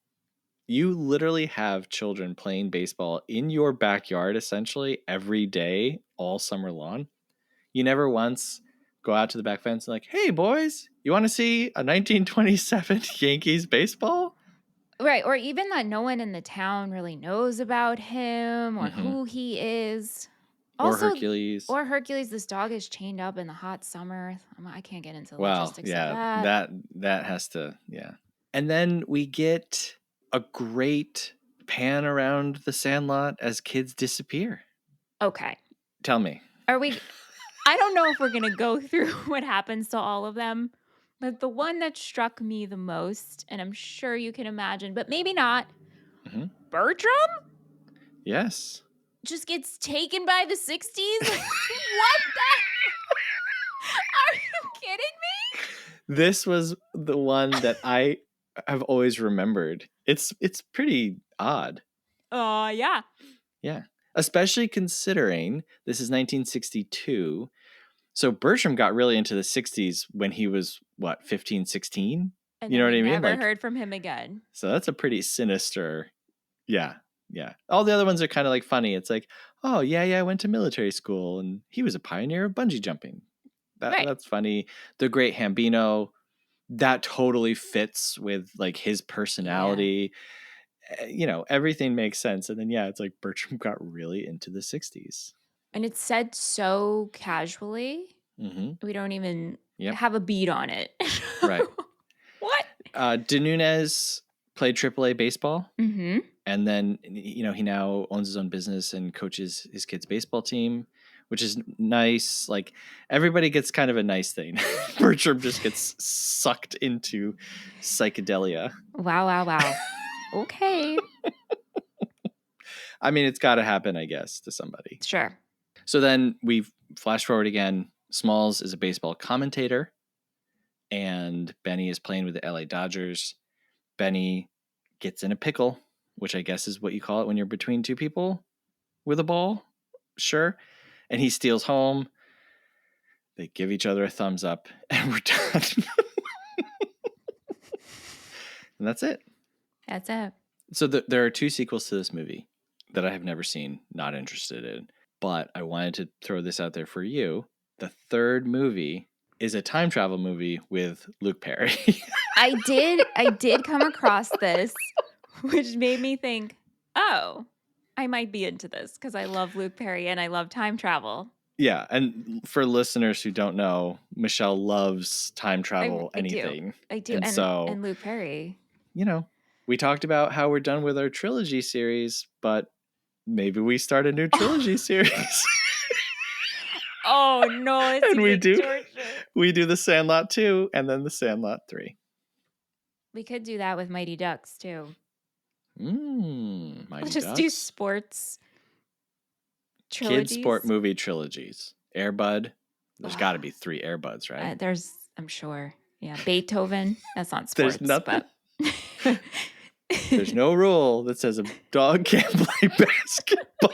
[SPEAKER 2] you literally have children playing baseball in your backyard essentially every day, all summer long. You never once go out to the back fence and like, hey, boys, you want to see a 1927 Yankees baseball?
[SPEAKER 3] Right. Or even that no one in the town really knows about him or who he is. Also,
[SPEAKER 2] or
[SPEAKER 3] Hercules. This dog is chained up in the hot summer. I can't get into the
[SPEAKER 2] well,
[SPEAKER 3] logistics
[SPEAKER 2] yeah,
[SPEAKER 3] of that.
[SPEAKER 2] That has to, yeah. And then we get a great pan around the Sandlot as kids disappear.
[SPEAKER 3] Okay.
[SPEAKER 2] Tell me.
[SPEAKER 3] I don't know if we're going to go through what happens to all of them, but the one that struck me the most, and I'm sure you can imagine, but maybe not, Bertram?
[SPEAKER 2] Yes.
[SPEAKER 3] Just gets taken by the 60s? What the? Are you kidding me?
[SPEAKER 2] This was the one that I have always remembered. It's pretty odd.
[SPEAKER 3] Yeah.
[SPEAKER 2] Yeah. Especially considering this is 1962. So Bertram got really into the 60s when he was, 15, 16?
[SPEAKER 3] And
[SPEAKER 2] you know what I mean?
[SPEAKER 3] Never heard from him again.
[SPEAKER 2] So that's a pretty sinister. Yeah. Yeah. All the other ones are kind of like funny. It's like, oh, yeah, I went to military school and he was a pioneer of bungee jumping. That's funny. The Great Bambino, that totally fits with like his personality. Yeah. Everything makes sense. And then, it's like Bertram got really into the 60s.
[SPEAKER 3] And it's said so casually.
[SPEAKER 2] Mm-hmm.
[SPEAKER 3] We don't even have a beat on it.
[SPEAKER 2] Right.
[SPEAKER 3] What?
[SPEAKER 2] De Nunez played AAA baseball.
[SPEAKER 3] Mm-hmm.
[SPEAKER 2] And then, he now owns his own business and coaches his kids' baseball team, which is nice. Like, everybody gets kind of a nice thing. Bertram just gets sucked into psychedelia.
[SPEAKER 3] Wow. Okay.
[SPEAKER 2] I mean, it's got to happen, I guess, to somebody.
[SPEAKER 3] Sure.
[SPEAKER 2] So then we flash forward again. Smalls is a baseball commentator, and Benny is playing with the LA Dodgers. Benny gets in a pickle, which I guess is what you call it when you're between two people with a ball. Sure. And he steals home. They give each other a thumbs up, and we're done. And that's it.
[SPEAKER 3] That's it.
[SPEAKER 2] So there are two sequels to this movie that I have never seen, not interested in. But I wanted to throw this out there for you. The third movie is a time travel movie with Luke Perry.
[SPEAKER 3] I did come across this, which made me think, oh, I might be into this because I love Luke Perry and I love time travel.
[SPEAKER 2] Yeah, and for listeners who don't know, Michelle loves time travel, anything.
[SPEAKER 3] I do. And Luke Perry.
[SPEAKER 2] We talked about how we're done with our trilogy series, but maybe we start a new trilogy series.
[SPEAKER 3] Oh no!
[SPEAKER 2] And we do the Sandlot 2 and then the Sandlot 3.
[SPEAKER 3] We could do that with Mighty Ducks too.
[SPEAKER 2] Mighty
[SPEAKER 3] Let's just
[SPEAKER 2] Ducks.
[SPEAKER 3] do sports trilogies.
[SPEAKER 2] Kid sport movie trilogies. Air Bud. There's got to be 3 Air Buds, right?
[SPEAKER 3] I'm sure. Yeah, Beethoven. That's not
[SPEAKER 2] There's
[SPEAKER 3] sports,
[SPEAKER 2] nothing.
[SPEAKER 3] but
[SPEAKER 2] There's no rule that says a dog can't play basketball.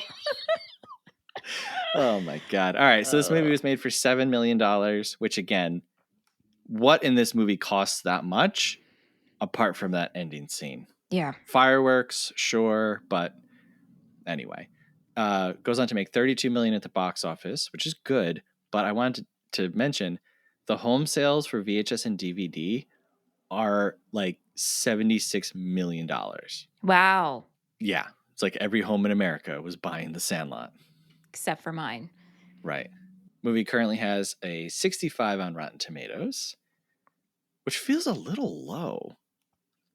[SPEAKER 2] Oh my God. All right. So this movie was made for $7 million, which again, what in this movie costs that much apart from that ending scene?
[SPEAKER 3] yeah.
[SPEAKER 2] Fireworks, sure. But anyway, goes on to make $32 million at the box office, which is good. But I wanted to mention the home sales for VHS and DVD are like $76 million.
[SPEAKER 3] Wow.
[SPEAKER 2] Yeah. It's like every home in America was buying The Sandlot.
[SPEAKER 3] Except for mine.
[SPEAKER 2] Right. Movie currently has a 65 on Rotten Tomatoes, which feels a little low.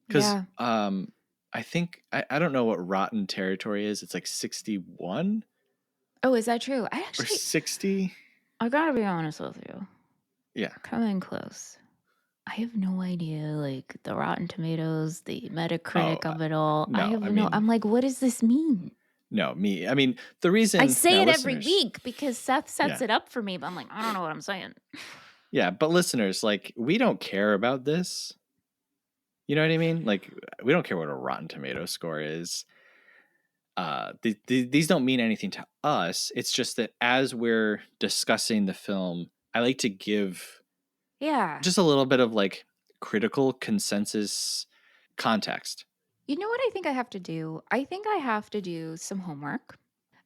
[SPEAKER 2] Because I think, I don't know what Rotten territory is. It's like 61?
[SPEAKER 3] Oh, is that true?
[SPEAKER 2] Or 60?
[SPEAKER 3] I gotta be honest with you.
[SPEAKER 2] Yeah.
[SPEAKER 3] Coming close. I have no idea, like, the Rotten Tomatoes, the Metacritic of it all.
[SPEAKER 2] No,
[SPEAKER 3] I'm like, what does this mean?
[SPEAKER 2] No, me. I mean, the reason...
[SPEAKER 3] I say
[SPEAKER 2] now,
[SPEAKER 3] it every
[SPEAKER 2] listeners-
[SPEAKER 3] week because Seth sets it up for me, but I'm like, I don't know what I'm saying.
[SPEAKER 2] Yeah, but listeners, like, we don't care about this. You know what I mean? Like, we don't care what a Rotten Tomato score is. These don't mean anything to us. It's just that as we're discussing the film, I like to give just a little bit of like critical consensus context.
[SPEAKER 3] You know what I think I have to do? I think I have to do some homework.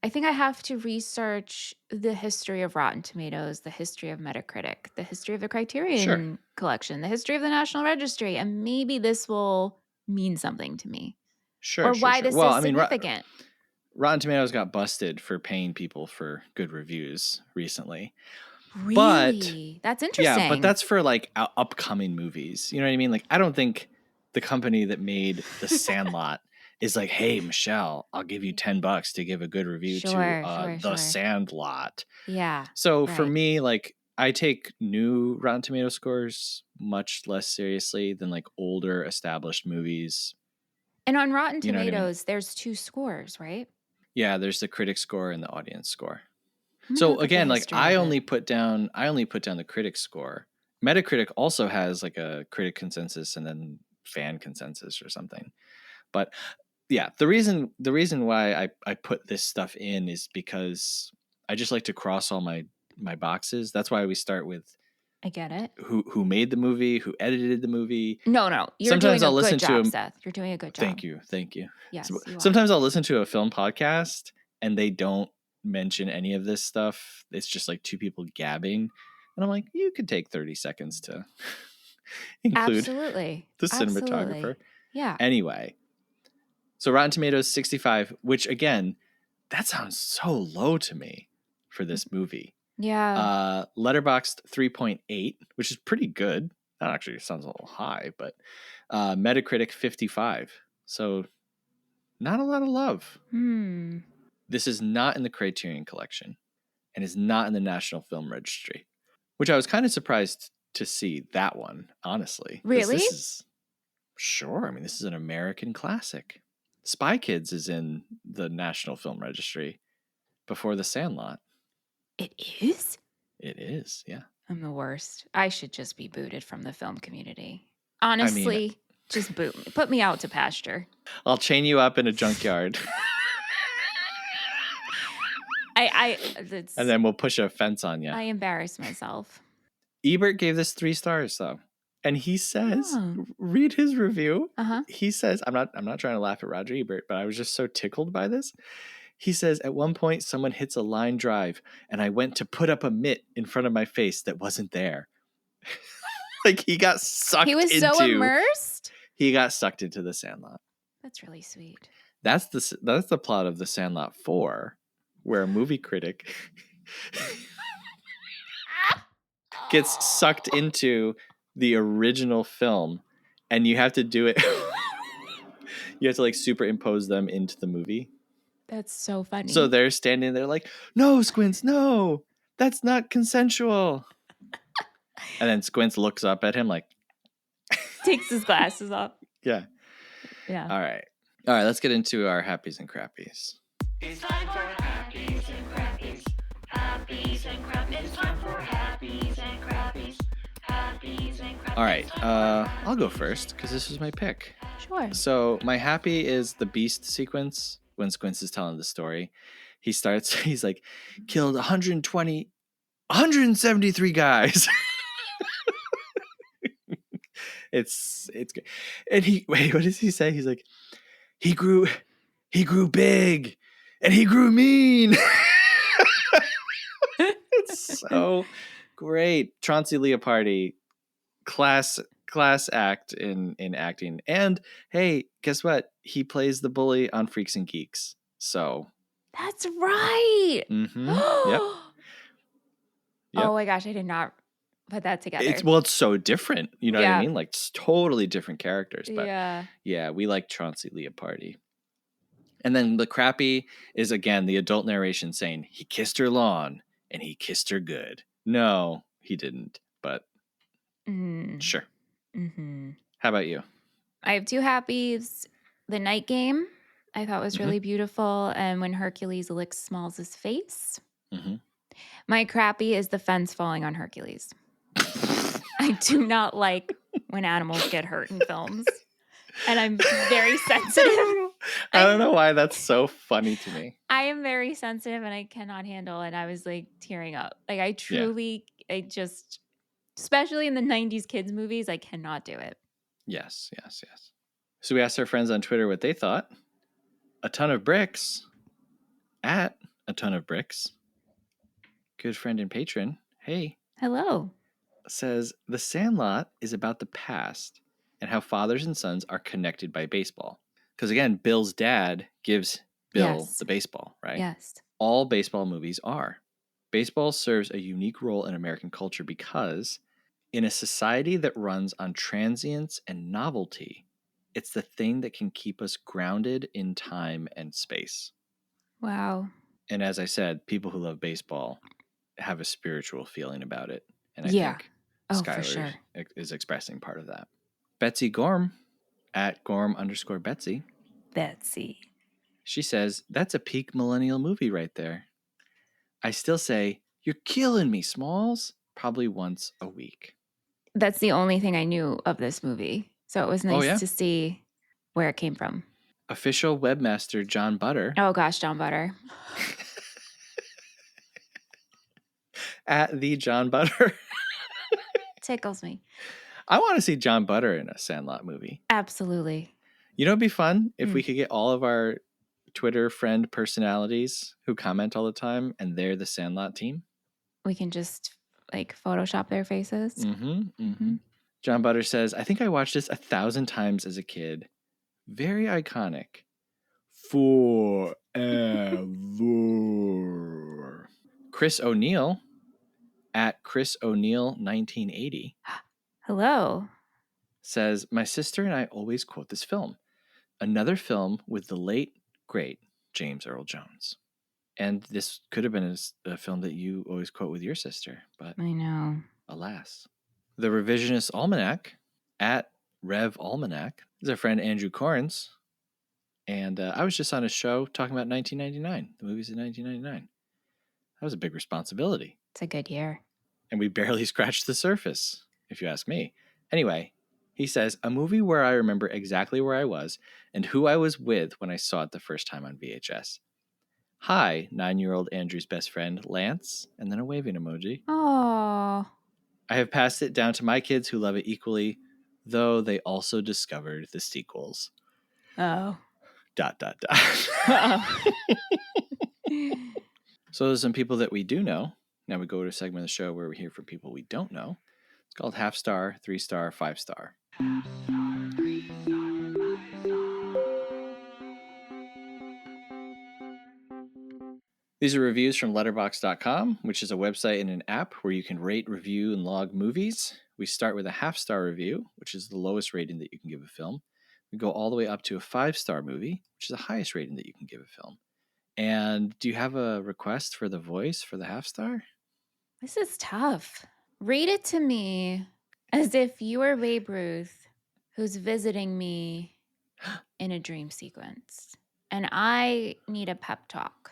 [SPEAKER 3] I think I have to research the history of Rotten Tomatoes, the history of Metacritic, the history of the Criterion Collection, the history of the National Registry, and maybe this will mean something to me.
[SPEAKER 2] Sure.
[SPEAKER 3] This is significant.
[SPEAKER 2] Rotten Tomatoes got busted for paying people for good reviews recently.
[SPEAKER 3] Really? That's interesting.
[SPEAKER 2] Yeah, but that's for like upcoming movies. You know what I mean? Like, I don't think the company that made The Sandlot is like, hey, Michelle, I'll give you $10 to give a good review to The Sandlot.
[SPEAKER 3] Yeah.
[SPEAKER 2] So for me, like, I take new Rotten Tomato scores much less seriously than like older established movies.
[SPEAKER 3] And on Rotten Tomatoes, there's 2 scores, right?
[SPEAKER 2] Yeah, there's the critic score and the audience score. So again, like I only put down the critic score. Metacritic also has like a critic consensus and then fan consensus or something. But yeah, the reason why I put this stuff in is because I just like to cross all my boxes. That's why we start with
[SPEAKER 3] I get it.
[SPEAKER 2] Who made the movie, who edited the movie.
[SPEAKER 3] No. Sometimes I'll listen to Seth. You're doing a good job.
[SPEAKER 2] Thank you.
[SPEAKER 3] Yes.
[SPEAKER 2] Sometimes I'll listen to a film podcast and they don't mention any of this stuff. It's just like 2 people gabbing. And I'm like, you could take 30 seconds to include the cinematographer.
[SPEAKER 3] Yeah.
[SPEAKER 2] Anyway, so Rotten Tomatoes 65, which again, that sounds so low to me for this movie.
[SPEAKER 3] Yeah.
[SPEAKER 2] Letterboxd 3.8, which is pretty good. That actually sounds a little high, but Metacritic 55. So not a lot of love. This is not in the Criterion Collection and is not in the National Film Registry, which I was kind of surprised to see that one, honestly.
[SPEAKER 3] Really?
[SPEAKER 2] Sure. I mean, this is an American classic. Spy Kids is in the National Film Registry before The Sandlot.
[SPEAKER 3] It is?
[SPEAKER 2] It is, yeah.
[SPEAKER 3] I'm the worst. I should just be booted from the film community. Honestly, just boot me. Put me out to pasture.
[SPEAKER 2] I'll chain you up in a junkyard. And then we'll push a fence on you.
[SPEAKER 3] I embarrass myself.
[SPEAKER 2] Ebert gave this 3 stars, though. And he says, read his review. He says, I'm not trying to laugh at Roger Ebert, but I was just so tickled by this. He says, at one point, someone hits a line drive, and I went to put up a mitt in front of my face that wasn't there. Like, he got sucked into...
[SPEAKER 3] He was so immersed?
[SPEAKER 2] He got sucked into The Sandlot.
[SPEAKER 3] That's really sweet.
[SPEAKER 2] That's the plot of The Sandlot 4, where a movie critic gets sucked into the original film, and you have to do it. You have to like superimpose them into the movie.
[SPEAKER 3] That's so funny.
[SPEAKER 2] So they're standing there like, no, Squints, no, that's not consensual. And then Squints looks up at him like...
[SPEAKER 3] Takes his glasses off.
[SPEAKER 2] Yeah.
[SPEAKER 3] Yeah.
[SPEAKER 2] All right. All right, let's get into our happies and crappies.
[SPEAKER 1] It's time for happies and crappies. Happies and crappies. It's time for happies and crappies. Happies and crappies.
[SPEAKER 2] All right, I'll go first because this was my pick.
[SPEAKER 3] Sure.
[SPEAKER 2] So my happy is the Beast sequence when Squints is telling the story. He's like, killed 173 guys. It's good. And what does he say? He's like, he grew big and he grew mean. It's so great. Chauncey Leopardi, class act in acting. And hey, guess what? He plays the bully on Freaks and Geeks. So
[SPEAKER 3] That's right.
[SPEAKER 2] Yep.
[SPEAKER 3] Oh my gosh, I did not put that together.
[SPEAKER 2] It's so different. You know what I
[SPEAKER 3] Yeah.
[SPEAKER 2] mean? Like it's totally different characters. But
[SPEAKER 3] yeah,
[SPEAKER 2] we like Chauncey Leopardi. And then the crappy is again the adult narration saying he kissed her lawn and he kissed her good. No, he didn't. But sure.
[SPEAKER 3] Mm-hmm.
[SPEAKER 2] How about you?
[SPEAKER 3] I have two happies. The night game I thought was really beautiful, and when Hercules licks Smalls' face.
[SPEAKER 2] Mm-hmm.
[SPEAKER 3] My crappy is the fence falling on Hercules. I do not like when animals get hurt in films, and I'm very sensitive.
[SPEAKER 2] I don't know why that's so funny to me.
[SPEAKER 3] I am very sensitive, and I cannot handle, and I was like tearing up. Like I truly, especially in the 90s kids movies, I cannot do it.
[SPEAKER 2] Yes. So we asked our friends on Twitter what they thought. A ton of bricks at a ton of bricks. Good friend and patron. Hey.
[SPEAKER 3] Hello.
[SPEAKER 2] Says the Sandlot is about the past and how fathers and sons are connected by baseball. Because again, Bill's dad gives Bill the baseball, right?
[SPEAKER 3] Yes.
[SPEAKER 2] All baseball movies are. Baseball serves a unique role in American culture because in a society that runs on transience and novelty, it's the thing that can keep us grounded in time and space.
[SPEAKER 3] Wow.
[SPEAKER 2] And as I said, people who love baseball have a spiritual feeling about it. And I think Skylar is expressing part of that. Betsy Gorm, at Gorm_Betsy.
[SPEAKER 3] Betsy.
[SPEAKER 2] She says, that's a peak millennial movie right there. I still say, you're killing me, Smalls. Probably once a week.
[SPEAKER 3] That's the only thing I knew of this movie. So it was nice to see where it came from.
[SPEAKER 2] Official webmaster John Butter.
[SPEAKER 3] Oh gosh, John Butter.
[SPEAKER 2] At the John Butter.
[SPEAKER 3] Tickles me.
[SPEAKER 2] I want to see John Butter in a Sandlot movie.
[SPEAKER 3] Absolutely.
[SPEAKER 2] You know, it'd be fun if we could get all of our Twitter friend personalities who comment all the time and they're the Sandlot team.
[SPEAKER 3] We can just like Photoshop their faces.
[SPEAKER 2] John Butter says, I think I watched this 1,000 times as a kid. Very iconic. Forever. Chris O'Neill at Chris O'Neill 1980.
[SPEAKER 3] Hello.
[SPEAKER 2] Says, my sister and I always quote this film. Another film with the late, great James Earl Jones. And this could have been a film that you always quote with your sister, but
[SPEAKER 3] I know.
[SPEAKER 2] Alas. The Revisionist Almanac at Rev Almanac is our friend Andrew Corns. And I was just on a show talking about 1999, the movies of 1999. That was a big responsibility.
[SPEAKER 3] It's a good year.
[SPEAKER 2] And we barely scratched the surface, if you ask me. Anyway, he says, a movie where I remember exactly where I was and who I was with when I saw it the first time on VHS. Hi, 9-year-old Andrew's best friend, Lance, and then a waving emoji.
[SPEAKER 3] Oh.
[SPEAKER 2] I have passed it down to my kids who love it equally, though they also discovered the sequels.
[SPEAKER 3] Oh. ...
[SPEAKER 2] So there's some people that we do know. Now we go to a segment of the show where we hear from people we don't know. It's called Half Star, 3-Star, 5-Star. These are reviews from letterboxd.com, which is a website and an app where you can rate, review, and log movies. We start with a half-star review, which is the lowest rating that you can give a film. We go all the way up to a 5-star movie, which is the highest rating that you can give a film. And do you have a request for the voice for the half-star?
[SPEAKER 3] This is tough. Read it to me as if you were Babe Ruth, who's visiting me in a dream sequence. And I need a pep talk.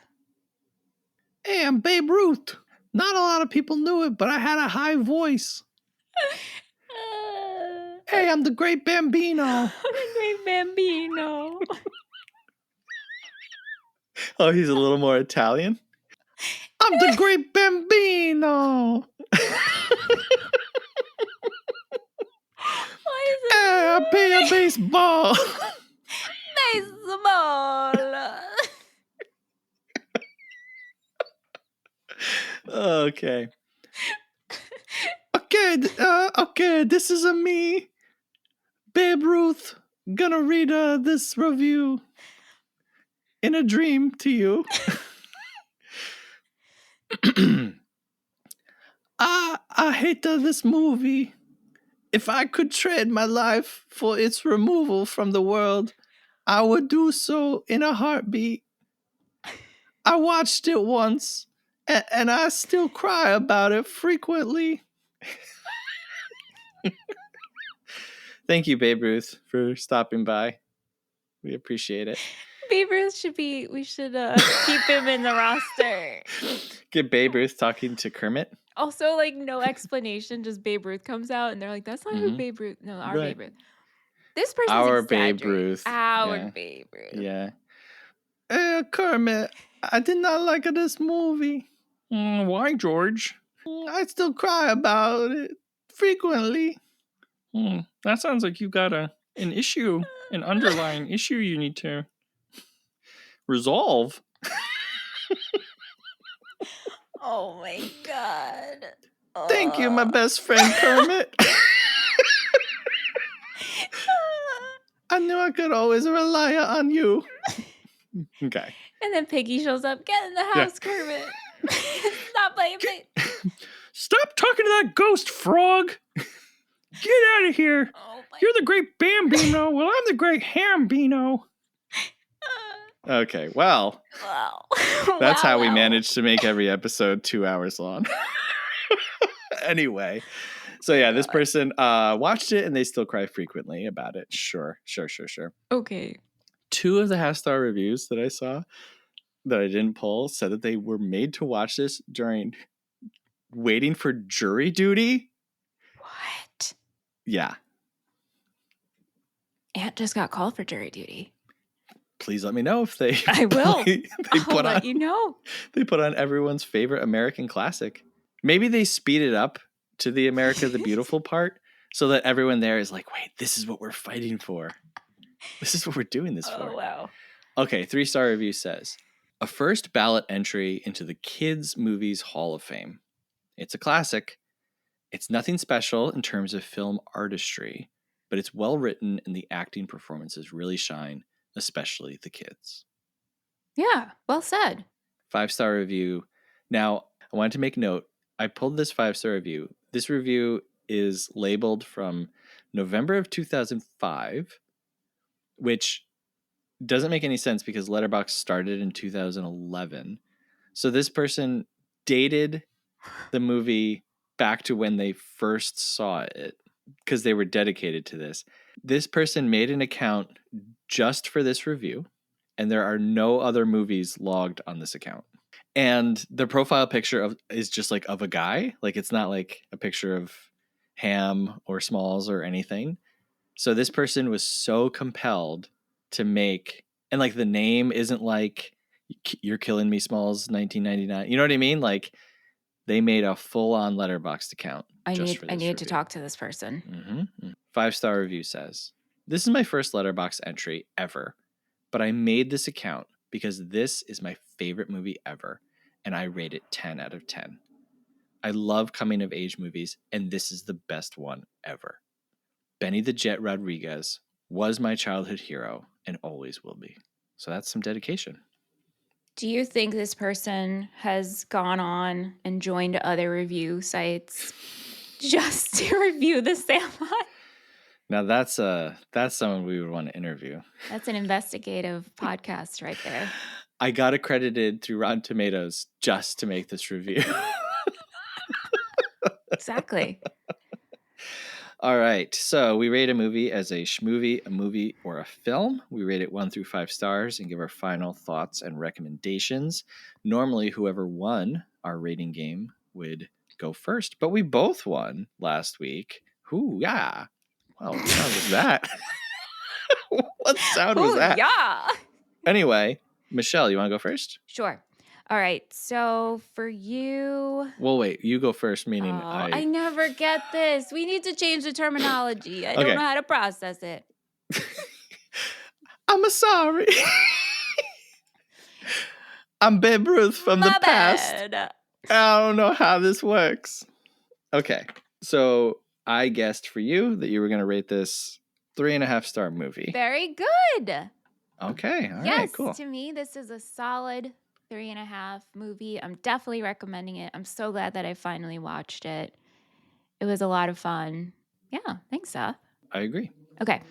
[SPEAKER 2] Hey, I'm Babe Ruth. Not a lot of people knew it, but I had a high voice. Hey, I'm the great Bambino.
[SPEAKER 3] I'm the great Bambino.
[SPEAKER 2] Oh, he's a little more Italian. I'm the great Bambino.
[SPEAKER 3] Why is it?
[SPEAKER 2] Hey, I play a baseball.
[SPEAKER 3] Baseball.
[SPEAKER 2] Okay. Okay, this is a me, Babe Ruth, gonna read this review in a dream to you. I hate this movie. If I could trade my life for its removal from the world, I would do so in a heartbeat. I watched it once, and I still cry about it frequently. Thank you, Babe Ruth, for stopping by. We appreciate it.
[SPEAKER 3] Babe Ruth we should keep him in the roster.
[SPEAKER 2] Get Babe Ruth talking to Kermit.
[SPEAKER 3] Also, like, no explanation, just Babe Ruth comes out and they're like, that's not who Babe Ruth. No, our
[SPEAKER 2] Right.
[SPEAKER 3] Babe Ruth. This person's
[SPEAKER 2] Our
[SPEAKER 3] exaggerating.
[SPEAKER 2] Babe Ruth.
[SPEAKER 3] Our
[SPEAKER 2] Yeah.
[SPEAKER 3] Babe Ruth.
[SPEAKER 2] Yeah. Hey, Kermit, I did not like this movie. Why, George? I still cry about it frequently. That sounds like you've got an issue, an underlying issue you need to resolve.
[SPEAKER 3] Oh my God.
[SPEAKER 2] Thank you, my best friend Kermit. I knew I could always rely on you. Okay.
[SPEAKER 3] And then Piggy shows up. Get in the house, Kermit. Stop playing.
[SPEAKER 2] Stop talking to that ghost frog. Get out of here.
[SPEAKER 3] Oh my.
[SPEAKER 2] You're the great Bambino. Well, I'm the great Hambino. Okay, well,
[SPEAKER 3] Wow.
[SPEAKER 2] That's how we managed to make every episode 2 hours long. Anyway, so yeah, this person watched it and they still cry frequently about it. Sure.
[SPEAKER 3] Okay.
[SPEAKER 2] 2 of the half-star reviews that I saw that I didn't pull said that they were made to watch this during waiting for jury duty.
[SPEAKER 3] What?
[SPEAKER 2] Yeah.
[SPEAKER 3] Aunt just got called for jury duty.
[SPEAKER 2] Please let me know if they.
[SPEAKER 3] I will.
[SPEAKER 2] I'll
[SPEAKER 3] let you know.
[SPEAKER 2] They put on everyone's favorite American classic. Maybe they speed it up to the America the Beautiful part so that everyone there is like, wait, this is what we're fighting for. This is what we're doing this for.
[SPEAKER 3] Oh, wow.
[SPEAKER 2] Okay, 3-star review says, a first ballot entry into the Kids Movies Hall of Fame. It's a classic. It's nothing special in terms of film artistry, but it's well written and the acting performances really shine, especially the kids.
[SPEAKER 3] Yeah, well said.
[SPEAKER 2] 5-star review. Now, I wanted to make note. I pulled this 5-star review. This review is labeled from November of 2005, which doesn't make any sense because Letterboxd started in 2011. So this person dated the movie back to when they first saw it because they were dedicated to this. This person made an account just for this review, and there are no other movies logged on this account. And the profile picture is just like of a guy. Like it's not like a picture of Ham or Smalls or anything. So this person was so compelled to make, and like the name isn't like You're Killing Me Smalls 1999. You know what I mean? Like they made a full-on Letterboxd account.
[SPEAKER 3] I need to talk to this person.
[SPEAKER 2] 5-star review says, this is my first Letterboxd entry ever, but I made this account because this is my favorite movie ever, and I rate it 10 out of 10. I love coming-of-age movies, and this is the best one ever. Benny the Jet Rodriguez was my childhood hero and always will be. So that's some dedication.
[SPEAKER 3] Do you think this person has gone on and joined other review sites just to review the Sandlot?
[SPEAKER 2] Now that's someone we would want to interview.
[SPEAKER 3] That's an investigative podcast right there.
[SPEAKER 2] I got accredited through Rotten Tomatoes just to make this review.
[SPEAKER 3] Exactly.
[SPEAKER 2] All right. So we rate a movie as a schmovie, a movie, or a film. We rate it 1 through 5 stars and give our final thoughts and recommendations. Normally, whoever won our rating game would go first, but we both won last week. Hoo, yeah. Wow, what sound was that? What sound was
[SPEAKER 3] Ooh,
[SPEAKER 2] that?
[SPEAKER 3] yeah.
[SPEAKER 2] Anyway, Michelle, you want to go first?
[SPEAKER 3] Sure. All right. So for you.
[SPEAKER 2] Well, wait, you go first, meaning
[SPEAKER 3] I never get this. We need to change the terminology. I
[SPEAKER 2] Okay.
[SPEAKER 3] don't know how to process it.
[SPEAKER 2] I'm sorry. I'm Babe Ruth from the past.
[SPEAKER 3] Bad.
[SPEAKER 2] I don't know how this works. Okay, so I guessed for you that you were going to rate this 3.5 star movie.
[SPEAKER 3] Very good.
[SPEAKER 2] Okay, all
[SPEAKER 3] yes,
[SPEAKER 2] right, cool.
[SPEAKER 3] To me, this is a solid 3.5 movie. I'm definitely recommending it. I'm so glad that I finally watched it. It was a lot of fun. Yeah, thanks, Seth.
[SPEAKER 2] I agree.
[SPEAKER 3] Okay,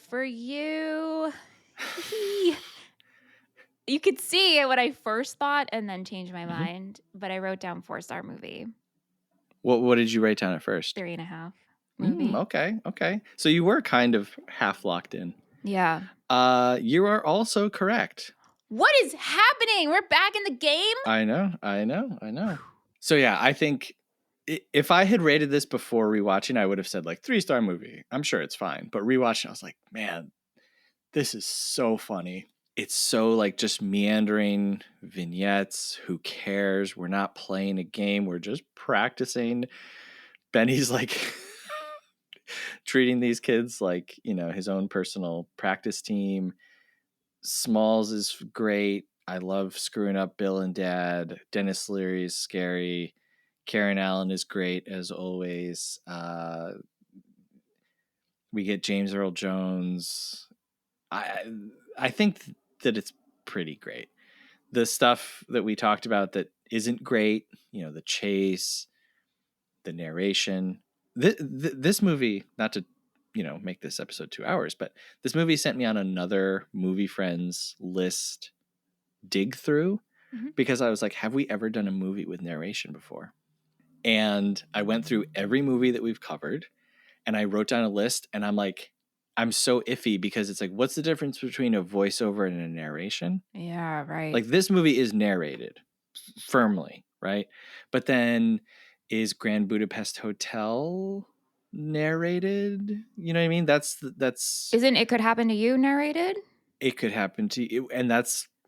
[SPEAKER 3] for you, you could see what I first thought and then change my mind, but I wrote down 4-star movie.
[SPEAKER 2] What did you write down at first?
[SPEAKER 3] 3.5 movie.
[SPEAKER 2] Okay. So you were kind of half locked in.
[SPEAKER 3] Yeah.
[SPEAKER 2] You are also correct.
[SPEAKER 3] What is happening? We're back in the game?
[SPEAKER 2] I know. So yeah, I think if I had rated this before rewatching, I would have said like 3-star movie. I'm sure it's fine. But rewatching, I was like, man, this is so funny. It's so like just meandering vignettes. Who cares? We're not playing a game. We're just practicing. Benny's like treating these kids like, his own personal practice team. Smalls is great. I love screwing up Bill and Dad. Dennis Leary is scary. Karen Allen is great as always. We get James Earl Jones. I think that it's pretty great. The stuff that we talked about that isn't great, the chase, the narration. This movie, not to make this episode 2 hours, but this movie sent me on another Movie Friends list dig through because I was like, have we ever done a movie with narration before? And I went through every movie that we've covered and I wrote down a list and I'm like, I'm so iffy because it's like, what's the difference between a voiceover and a narration?
[SPEAKER 3] Yeah, right.
[SPEAKER 2] Like this movie is narrated firmly, right? But then is Grand Budapest Hotel narrated? You know what I mean? That's
[SPEAKER 3] Isn't It Could Happen to You narrated?
[SPEAKER 2] It Could Happen to You. And I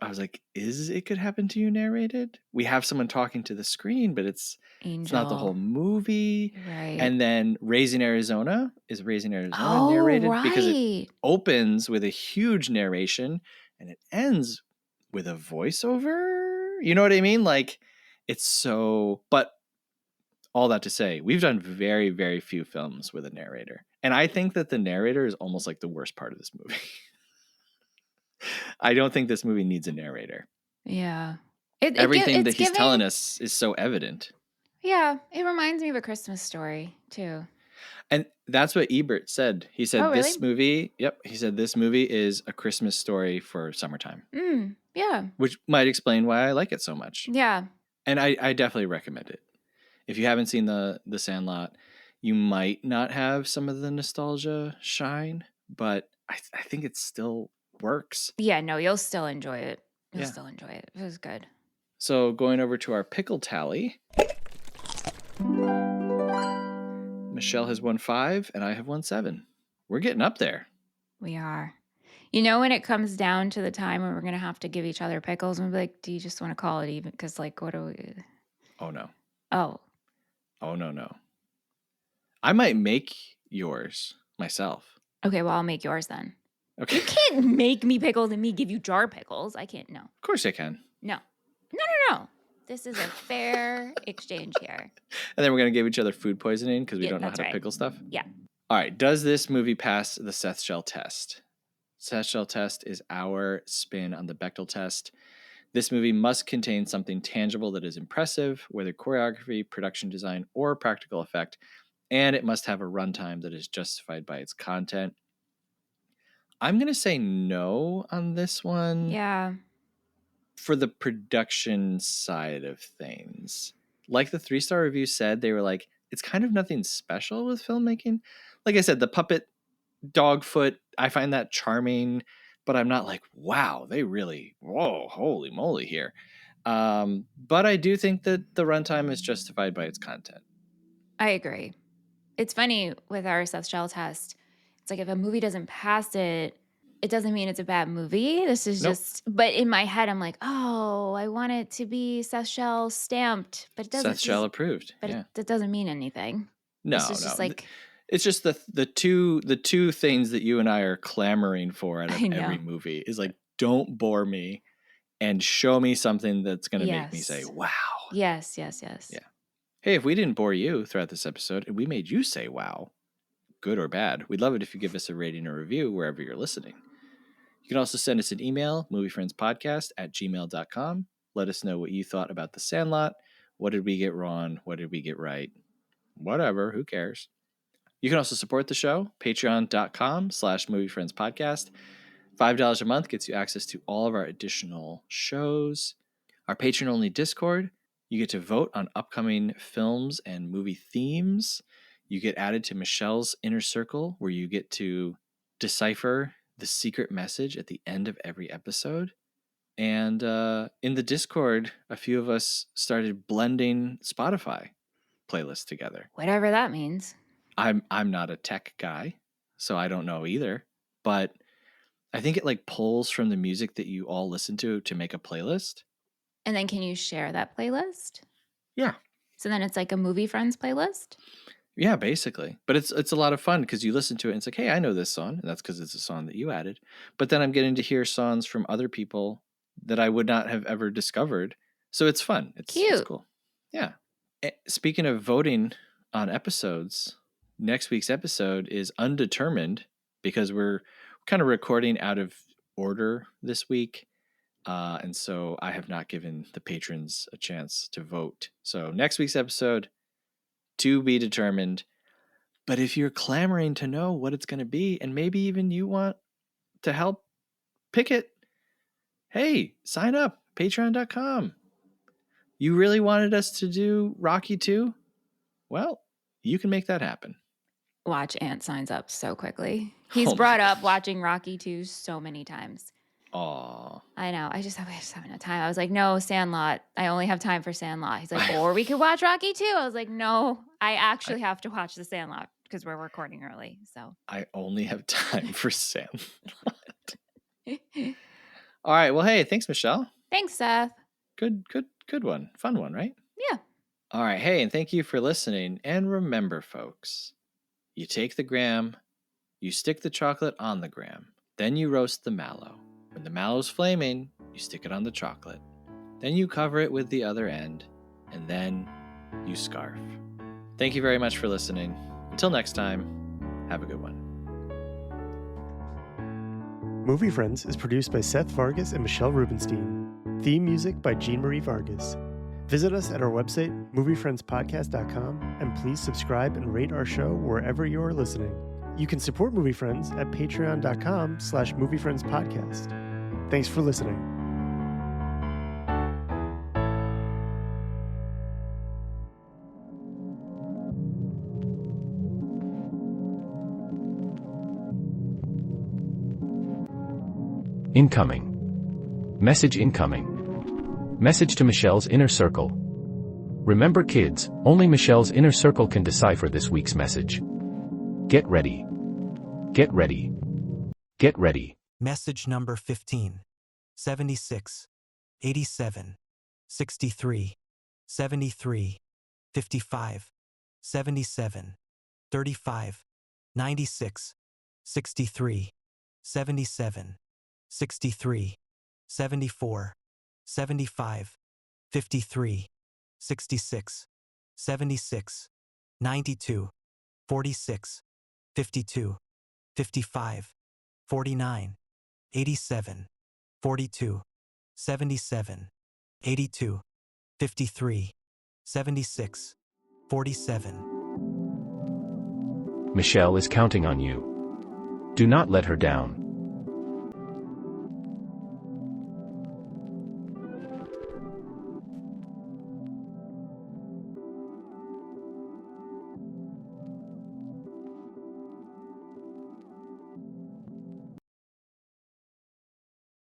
[SPEAKER 2] was like, is It Could Happen to You narrated? We have someone talking to the screen, but it's not the whole movie.
[SPEAKER 3] Right.
[SPEAKER 2] And then Raising Arizona narrated because it opens with a huge narration and it ends with a voiceover. You know what I mean? Like it's so, but all that to say, we've done very, very few films with a narrator. And I think that the narrator is almost like the worst part of this movie. I don't think this movie needs a narrator.
[SPEAKER 3] Yeah.
[SPEAKER 2] Everything that he's telling us is so evident.
[SPEAKER 3] Yeah. It reminds me of A Christmas Story, too.
[SPEAKER 2] And that's what Ebert said. He said this movie, he said this movie is a Christmas story for summertime.
[SPEAKER 3] Yeah.
[SPEAKER 2] Which might explain why I like it so much.
[SPEAKER 3] Yeah.
[SPEAKER 2] And I definitely recommend it. If you haven't seen the Sandlot, you might not have some of the nostalgia shine, but I think it still works.
[SPEAKER 3] Yeah, no, you'll still enjoy it. You'll still enjoy it. It was good.
[SPEAKER 2] So going over to our pickle tally. Michelle has won 5 and I have won 7. We're getting up there.
[SPEAKER 3] We are. When it comes down to the time when we're going to have to give each other pickles, and we'll be like, do you just want to call it even? Because, like, what do we...
[SPEAKER 2] Oh, no.
[SPEAKER 3] Oh,
[SPEAKER 2] no. I might make yours myself.
[SPEAKER 3] Okay, well, I'll make yours then.
[SPEAKER 2] Okay.
[SPEAKER 3] You can't make me pickles and me give you jar pickles. I can't. No.
[SPEAKER 2] Of course I can.
[SPEAKER 3] No. This is a fair exchange here.
[SPEAKER 2] And then we're going to give each other food poisoning because we don't know how to pickle stuff?
[SPEAKER 3] Yeah.
[SPEAKER 2] All right. Does this movie pass the Seth Shell test? Seth Shell test is our spin on the Bechdel test. This movie must contain something tangible that is impressive, whether choreography, production design, or practical effect, and it must have a runtime that is justified by its content. I'm going to say no on this one.
[SPEAKER 3] Yeah.
[SPEAKER 2] For the production side of things. Like the 3-star review said, they were like, it's kind of nothing special with filmmaking, like I said, the puppet dog foot, I find that charming, but I'm not like, wow, they really, whoa, holy moly here. But I do think that the runtime is justified by its content.
[SPEAKER 3] I agree. It's funny with our Seth Shell test. It's like if a movie doesn't pass it, it doesn't mean it's a bad movie. This is
[SPEAKER 2] Nope.
[SPEAKER 3] just, but in my head, I'm like, oh, I want it to be Seth Shell stamped, but it doesn't.
[SPEAKER 2] Seth Shell approved.
[SPEAKER 3] But
[SPEAKER 2] yeah.
[SPEAKER 3] that doesn't mean anything.
[SPEAKER 2] No,
[SPEAKER 3] It's just like,
[SPEAKER 2] it's just the two things that you and I are clamoring for out of
[SPEAKER 3] I know.
[SPEAKER 2] every movie is like, don't bore me and show me something that's going to make me say, wow.
[SPEAKER 3] Yes. Yeah.
[SPEAKER 2] Hey, if we didn't bore you throughout this episode and we made you say wow, good or bad, we'd love it if you give us a rating or review wherever you're listening. You can also send us an email, moviefriendspodcast@gmail.com. Let us know what you thought about The Sandlot. What did we get wrong? What did we get right? Whatever, who cares? You can also support the show, patreon.com/moviefriendspodcast. $5 a month gets you access to all of our additional shows. Our patron-only Discord, you get to vote on upcoming films and movie themes. You get added to Michelle's Inner Circle, where you get to decipher the secret message at the end of every episode. And in the Discord, a few of us started blending Spotify playlists together.
[SPEAKER 3] Whatever that means.
[SPEAKER 2] I'm not a tech guy, so I don't know either. But I think it like pulls from the music that you all listen to make a playlist.
[SPEAKER 3] And then can you share that playlist?
[SPEAKER 2] Yeah.
[SPEAKER 3] So then it's like a Movie Friends playlist?
[SPEAKER 2] Yeah, basically. But it's a lot of fun because you listen to it and it's like, hey, I know this song. And that's because it's a song that you added. But then I'm getting to hear songs from other people that I would not have ever discovered. So it's fun. It's
[SPEAKER 3] cute.
[SPEAKER 2] It's cool. Yeah. Speaking of voting on episodes, next week's episode is undetermined because we're kind of recording out of order this week. And so I have not given the patrons a chance to vote. So next week's episode, to be determined. But if you're clamoring to know what it's going to be, and maybe even you want to help pick it, hey, sign up, patreon.com. You really wanted us to do Rocky 2? Well, you can make that happen.
[SPEAKER 3] Watch Ant signs up so quickly. He's brought up watching Rocky 2 so many times.
[SPEAKER 2] Aw.
[SPEAKER 3] I know. I just have enough time. I was like, no, Sandlot. I only have time for Sandlot. He's like, or we could watch Rocky 2. I was like, no, I actually have to watch The Sandlot because we're recording early. So
[SPEAKER 2] I only have time for Sandlot. All right. Well, hey, thanks, Michelle.
[SPEAKER 3] Thanks, Seth.
[SPEAKER 2] Good one. Fun one, right?
[SPEAKER 3] Yeah.
[SPEAKER 2] All right. Hey, and thank you for listening. And remember, folks, you take the graham, you stick the chocolate on the graham, then you roast the mallow. When the mallow's flaming, you stick it on the chocolate. Then you cover it with the other end, and then you scarf. Thank you very much for listening. Until next time, have a good one.
[SPEAKER 4] Movie Friends is produced by Seth Vargas and Michelle Rubenstein. Theme music by Jean-Marie Vargas. Visit us at our website, moviefriendspodcast.com, and please subscribe and rate our show wherever you are listening. You can support Movie Friends at patreon.com/moviefriendspodcast. Thanks for listening.
[SPEAKER 5] Incoming. Message incoming. Message to Michelle's Inner Circle. Remember, kids, only Michelle's Inner Circle can decipher this week's message. Get ready. Get ready. Get ready.
[SPEAKER 6] Message number 15. 76. 87. 63. 73. 55. 77. 35. 96. 63. 77. 63. 74. 75. 53. 66. 76. 92. 46. 52. 55. 49. 87. 42. 77. 82. 53. 76. 47.
[SPEAKER 5] Michelle is counting on you. Do not let her down.